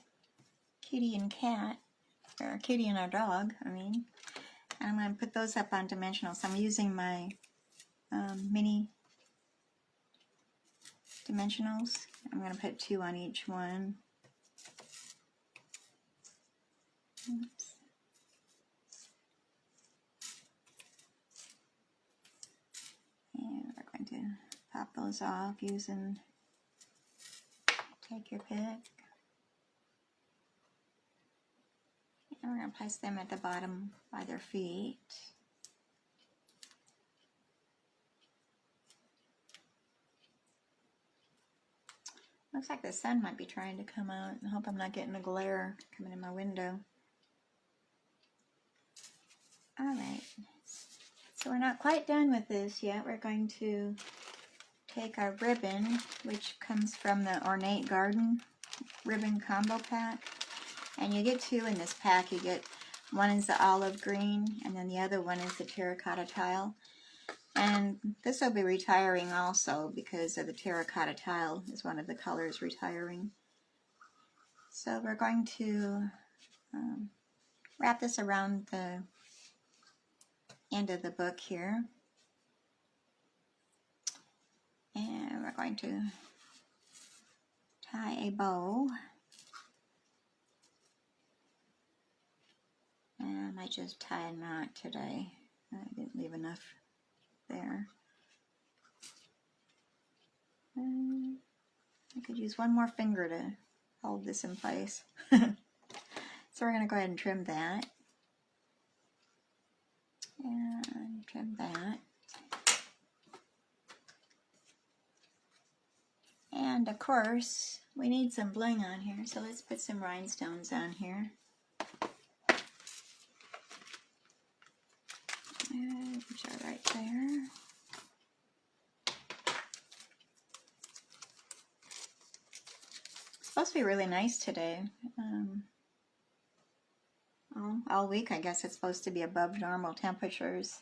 kitty and cat, or kitty and our dog, and I'm going to put those up on dimensional. So I'm using my mini dimensionals. I'm going to put 2 on each one. Oops. And we're going to pop those off using, take your pick. And we're going to place them at the bottom by their feet. Looks like the sun might be trying to come out. I hope I'm not getting a glare coming in my window. Alright, so we're not quite done with this yet. We're going to take our ribbon, which comes from the Ornate Garden ribbon combo pack. And you get 2 in this pack. You get one is the olive green, and then the other one is the terracotta tile. And this will be retiring also because of the terracotta tile is one of the colors retiring. So we're going to wrap this around the end of the book here. And we're going to tie a bow. And I might just tie a knot today. I didn't leave enough there. I could use one more finger to hold this in place. So we're going to go ahead and trim that. And trim that. And of course, we need some bling on here, so let's put some rhinestones on here. Which are right there. It's supposed to be really nice today. All week, I guess it's supposed to be above normal temperatures.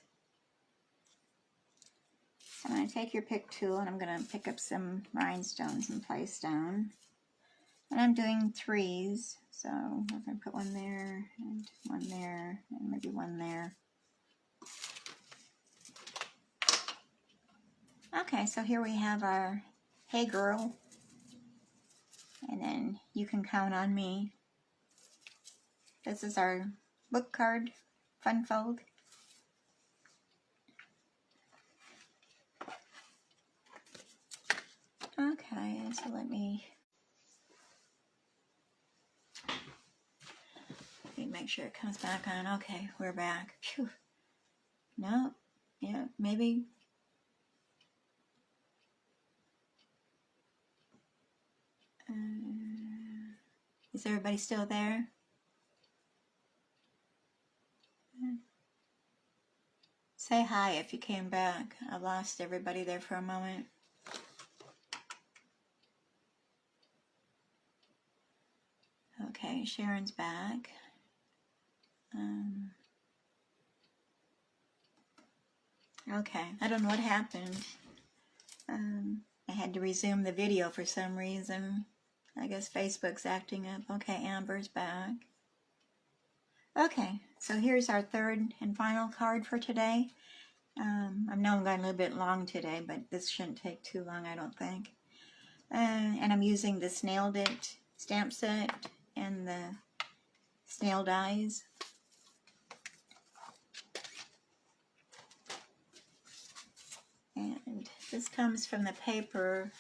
I'm going to take your pick tool and I'm going to pick up some rhinestones and place down. And I'm doing 3s, so I'm going to put one there, and one there, and maybe one there. Okay, so here we have our Hey Girl, and then You Can Count on Me. This is our book card, fun fold. Okay, so let me make sure it comes back on. Okay, we're back. Phew. No, yeah, maybe. Is everybody still there? Say hi if you came back. I lost everybody there for a moment. Okay, Sharon's back. Okay, I don't know what happened. I had to resume the video for some reason. I guess Facebook's acting up. Okay, Amber's back. Okay, so here's our third and final card for today. I know I'm going a little bit long today, but this shouldn't take too long, I don't think. And I'm using the Snailed It stamp set and the Snail dies. And this comes from the paper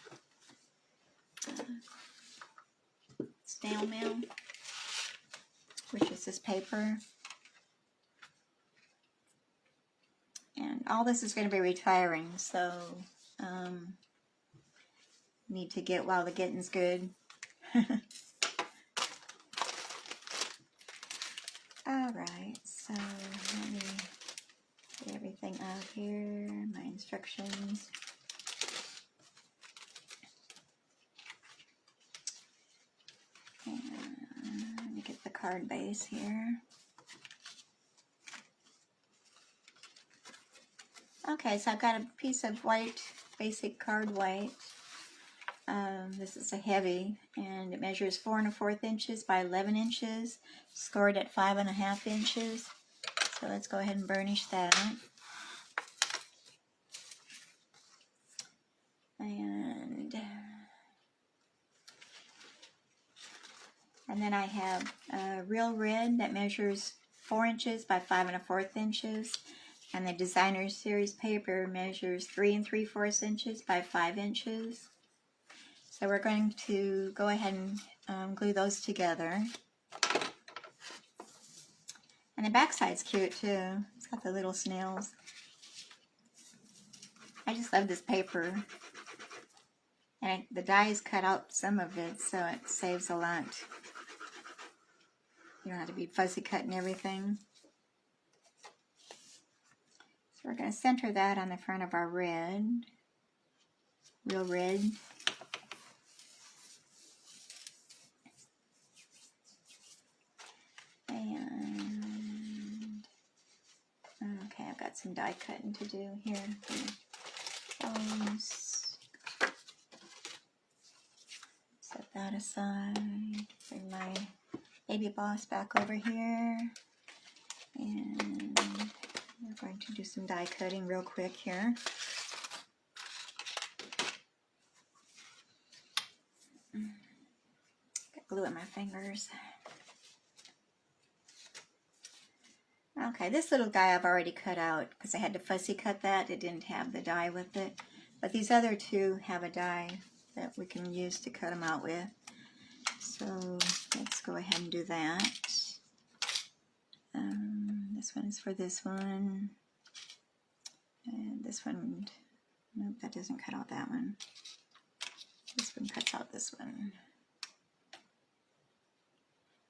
Snail Mail, which is this paper. And all this is going to be retiring, so need to get while the getting's good. Alright, so let me get everything out here, my instructions. And let me get the card base here. Okay, so I've got a piece of white, basic card white. This is a heavy, and it measures 4 1/4 inches by 11 inches, scored at 5 1/2 inches. So let's go ahead and burnish that. And then I have real red that measures 4 inches by 5 1/4 inches. And the Designer Series paper measures 3 3/4 inches by 5 inches. So we're going to go ahead and glue those together. And the back side's cute too. It's got the little snails. I just love this paper. And the dies cut out some of it, so it saves a lot. You don't have to be fussy cutting everything. So we're going to center that on the front of our red. Real red. And okay, I've got some die cutting to do here. Set that aside. Bring my baby boss back over here. And we're going to do some die cutting real quick here. Got glue in my fingers. Okay, this little guy I've already cut out because I had to fussy cut that. It didn't have the die with it. But these other two have a die that we can use to cut them out with. So let's go ahead and do that. This one is for this one. And this one, nope, that doesn't cut out that one. This one cuts out this one.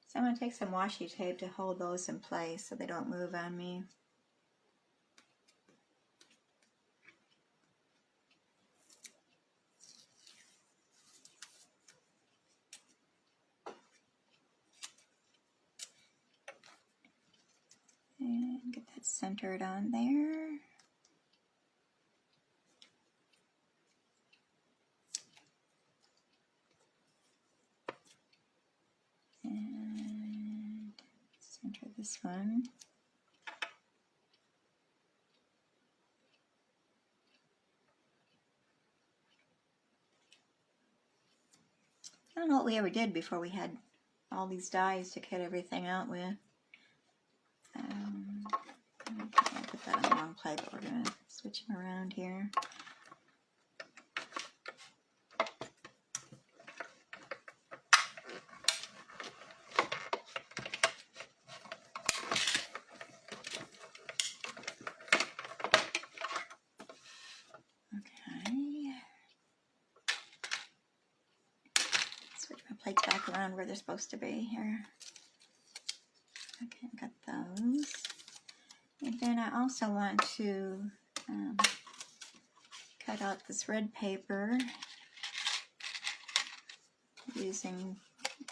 So I'm going to take some washi tape to hold those in place so they don't move on me. And get that centered on there. And center this one. I don't know what we ever did before we had all these dies to cut everything out with. I'll put that on the wrong plate, but we're going to switch them around here. Okay. Switch my plates back around where they're supposed to be here. Okay, I've got those. And then I also want to cut out this red paper using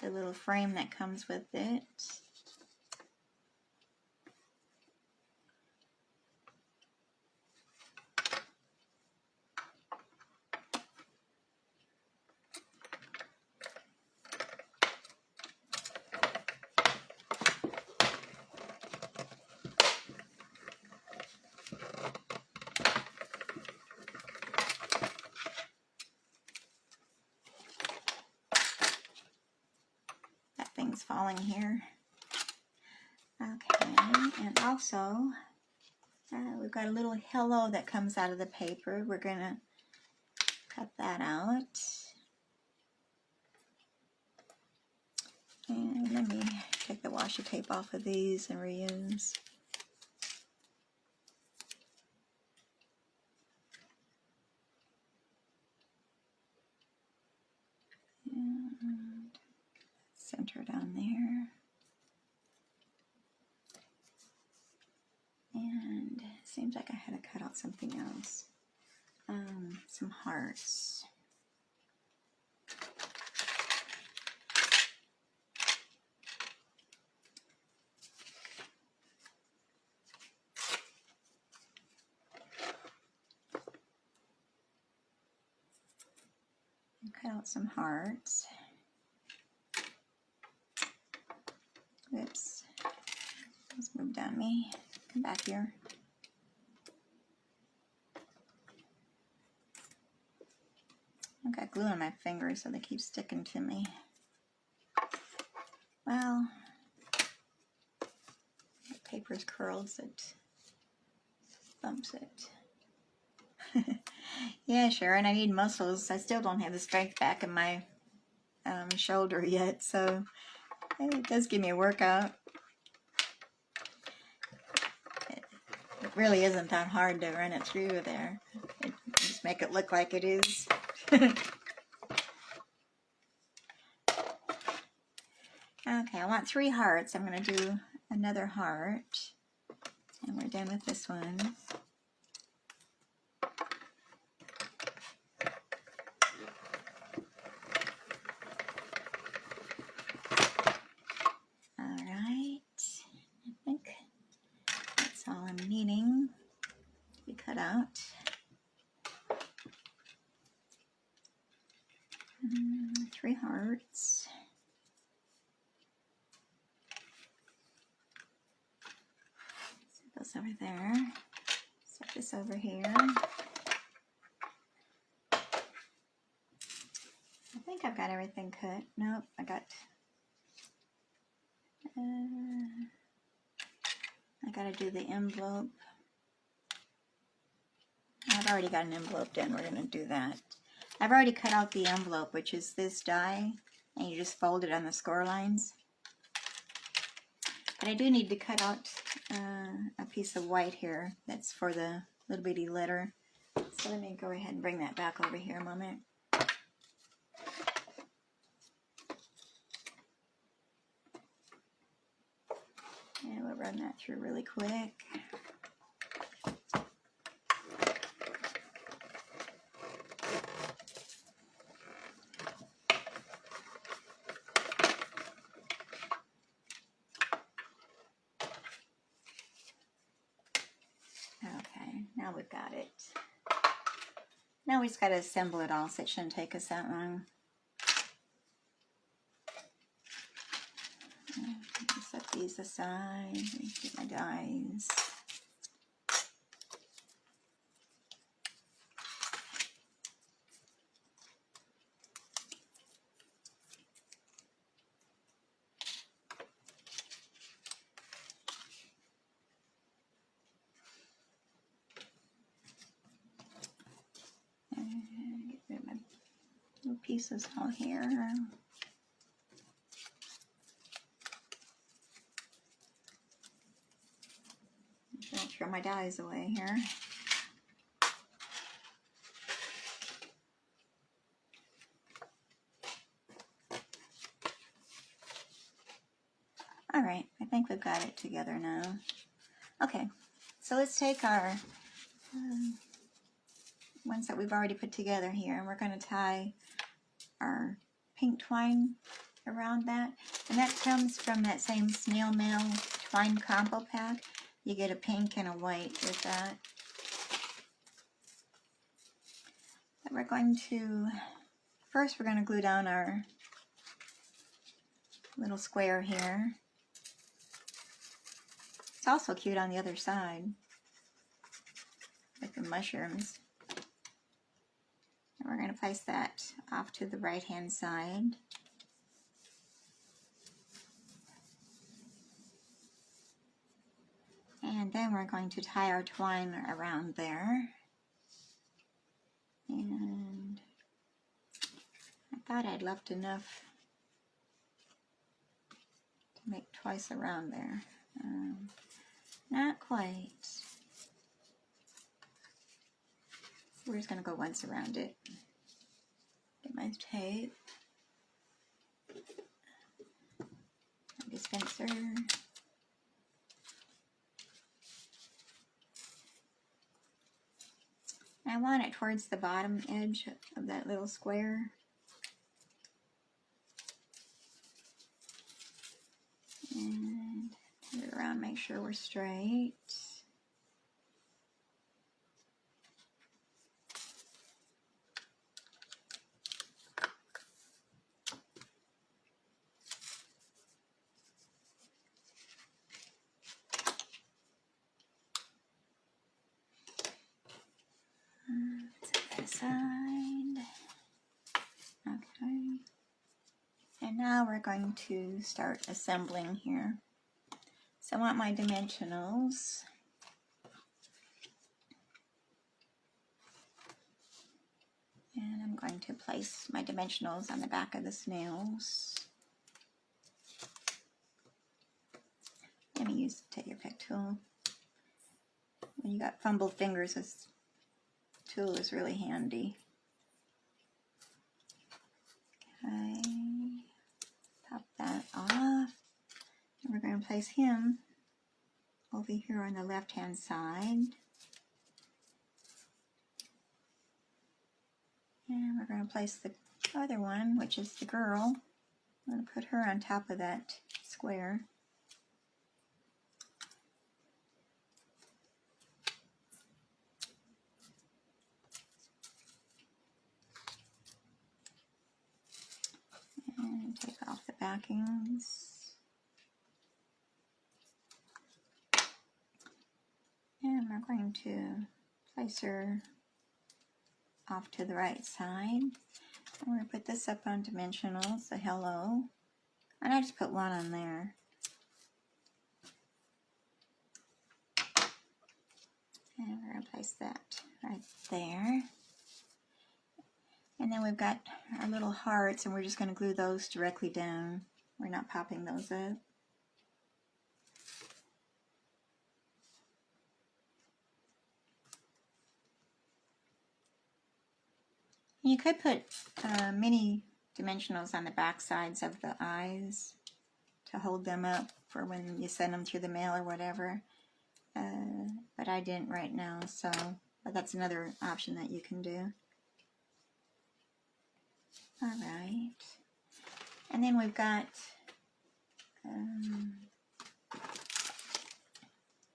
the little frame that comes with it. Things falling here. Okay, and also we've got a little hello that comes out of the paper. We're going to cut that out. And let me take the washi tape off of these and reuse. And center down there. And it seems like I had to cut out something else. Some hearts. Cut out some hearts. Whoops. It's moved on me. Come back here. I've got glue on my fingers so they keep sticking to me. Well, the paper's curled so it bumps it. Yeah, Sharon, I need muscles. I still don't have the strength back in my shoulder yet, so it does give me a workout. It really isn't that hard to run it through there. Just make it look like it is. Okay, I want 3 hearts. I'm going to do another heart. And we're done with this one. Alright. I think that's all I'm needing to be cut out. 3 hearts. Set those over there. Set this over here. I think I've got everything cut. Nope, I gotta do the envelope. I've already got an envelope done. We're gonna do that. I've already cut out the envelope, which is this die, and you just fold it on the score lines. But I do need to cut out a piece of white here. That's for the little bitty letter. So let me go ahead and bring that back over here a moment. And we'll run that through really quick. Okay, now we've got it. Now we just got to assemble it all, so it shouldn't take us that long. Set these aside, get my dies. And get rid of my little pieces all here. I'll throw my dies away here. All right, I think we've got it together now. Okay, so let's take our ones that we've already put together here, and we're going to tie our pink twine around that. And that comes from that same Snail Mail twine combo pack. You get a pink and a white with that. But we're going to, first we're going to glue down our little square here. It's also cute on the other side, like the mushrooms. And we're going to place that off to the right hand side. And then we're going to tie our twine around there. And I thought I'd left enough to make twice around there. Not quite. So we're just going to go once around it. Get my tape. My dispenser. I want it towards the bottom edge of that little square. And turn it around, make sure we're straight. Set that aside. Okay. And now we're going to start assembling here. So I want my dimensionals. And I'm going to place my dimensionals on the back of the snails. Let me use the take your pick tool. When you got fumbled fingers, this tool is really handy. Okay, pop that off. And we're going to place him over here on the left hand side. And we're going to place the other one, which is the girl. I'm going to put her on top of that square. And take off the backings. And we're going to place her off to the right side. And we're going to put this up on dimensionals, the hello. And I just put one on there. And we're going to place that right there. And then we've got our little hearts, and we're just going to glue those directly down. We're not popping those up. You could put mini dimensionals on the back sides of the eyes to hold them up for when you send them through the mail or whatever. But I didn't right now, so but that's another option that you can do. All right. And then we've got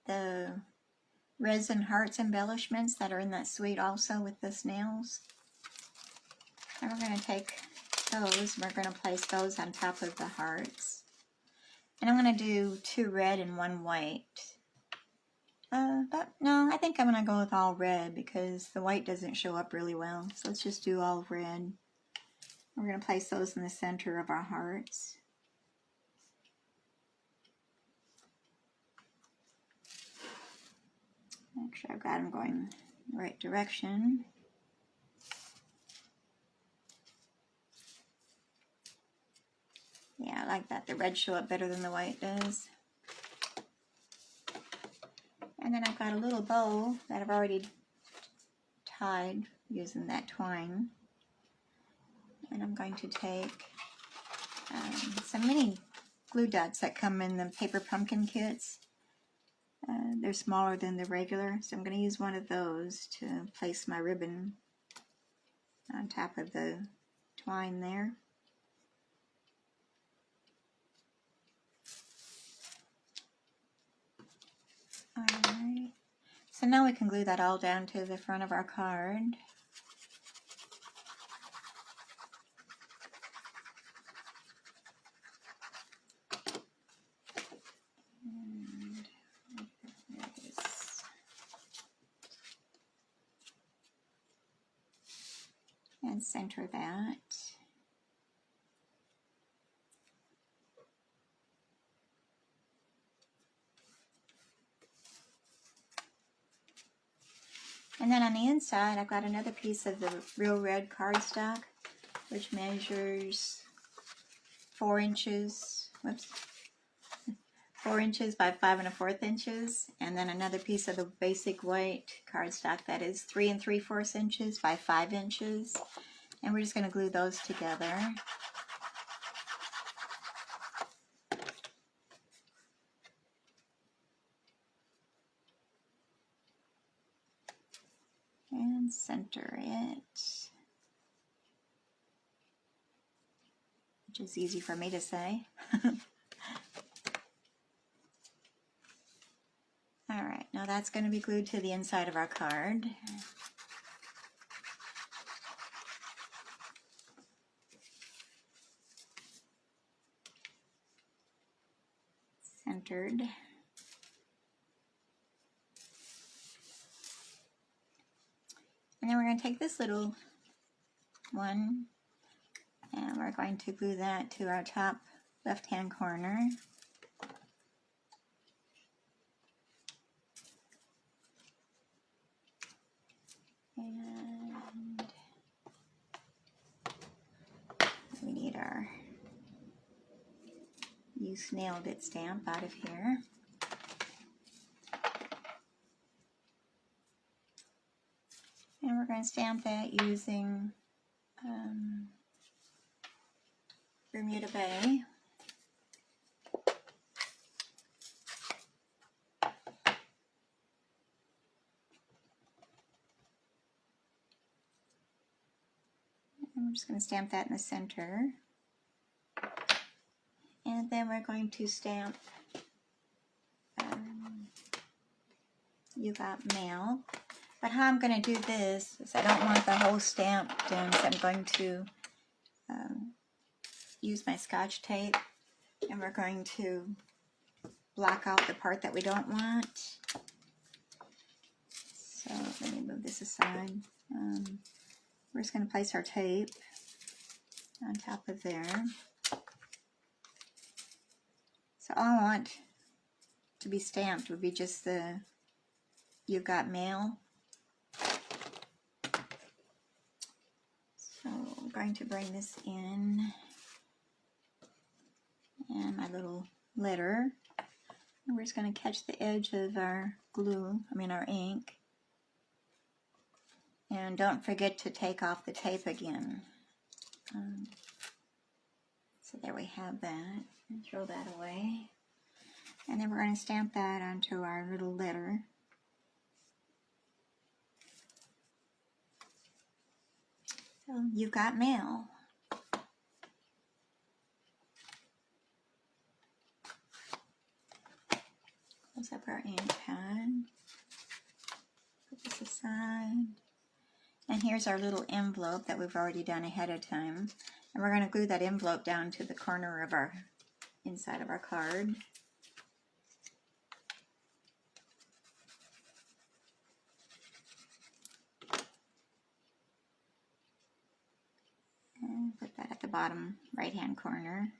the resin hearts embellishments that are in that suite also with the snails. And we're going to take those, we're going to place those on top of the hearts. And I'm going to do 2 red and 1 white. But no, I think I'm going to go with all red because the white doesn't show up really well. So let's just do all red. We're going to place those in the center of our hearts. Make sure I've got them going the right direction. Yeah, I like that. The red show up better than the white does. And then I've got a little bow that I've already tied using that twine. And I'm going to take some mini glue dots that come in the paper pumpkin kits. They're smaller than the regular, so I'm going to use one of those to place my ribbon on top of the twine there. Alright, so now we can glue that all down to the front of our card. And center that. And then on the inside, I've got another piece of the real red cardstock, which measures 4 inches, 4 inches by 5 1/4 inches. And then another piece of the basic white cardstock that is 3 3/4 inches by 5 inches. And we're just going to glue those together. And center it, which is easy for me to say. Alright, now that's going to be glued to the inside of our card. Centered. And then we're going to take this little one and we're going to glue that to our top left-hand corner. And we need our You Snailed It stamp out of here. And we're going to stamp that using Bermuda Bay. And I'm just going to stamp that in the center. And then we're going to stamp You Got Mail. But how I'm going to do this is I don't want the whole stamp done, so I'm going to use my Scotch tape, and we're going to block out the part that we don't want. So let me move this aside. We're just going to place our tape on top of there. So all I want to be stamped would be just the You Got Mail. So I'm going to bring this in, and my little letter. And we're just going to catch the edge of our glue, our ink. And don't forget to take off the tape again. So there we have that. And throw that away. And then we're going to stamp that onto our little letter. So, you got mail. Close up our ink pad. Put this aside. And here's our little envelope that we've already done ahead of time. And we're going to glue that envelope down to the corner of our inside of our card. And put that at the bottom right-hand corner.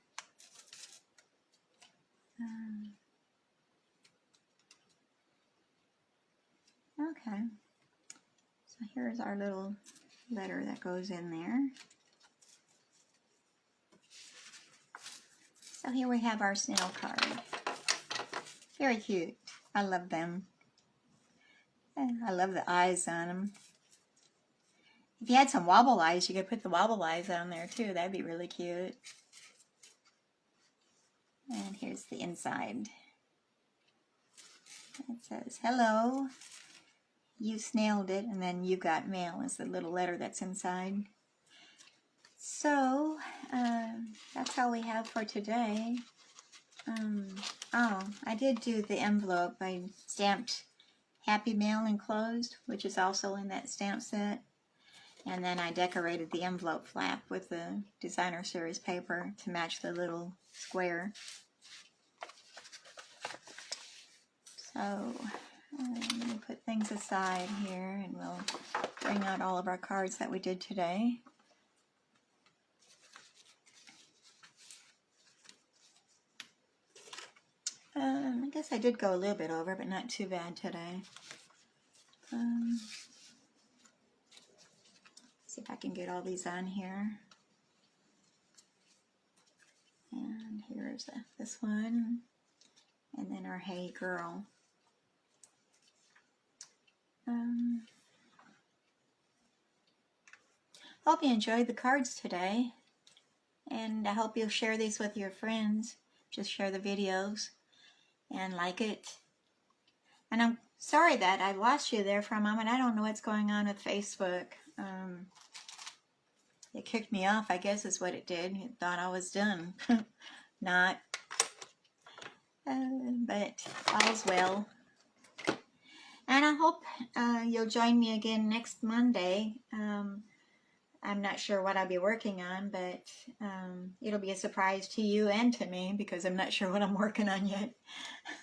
Okay. So here's our little letter that goes in there. So here we have our snail card. Very cute. I love them. I love the eyes on them. If you had some wobble eyes, you could put the wobble eyes on there too. That'd be really cute. And here's the inside. It says, hello, you snailed it, and then you got mail is the little letter that's inside. So, that's all we have for today. Oh, I did do the envelope. I stamped Happy Mail enclosed, which is also in that stamp set. And then I decorated the envelope flap with the designer series paper to match the little square. So, let me put things aside here and we'll bring out all of our cards that we did today. I guess I did go a little bit over, but not too bad today. See if I can get all these on here. And here's this one. And then our Hey Girl. Hope you enjoyed the cards today. And I hope you'll share these with your friends. Just share the videos and like it. And I'm sorry that I lost you there for a moment. I don't know what's going on with Facebook. It kicked me off, I guess is what it did. It thought I was done. Not. But all's well. And I hope you'll join me again next Monday. I'm not sure what I'll be working on, but it'll be a surprise to you and to me because I'm not sure what I'm working on yet.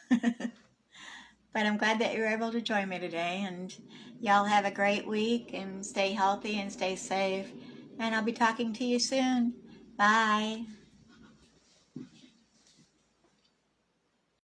But I'm glad that you were able to join me today, and y'all have a great week and stay healthy and stay safe. And I'll be talking to you soon. Bye.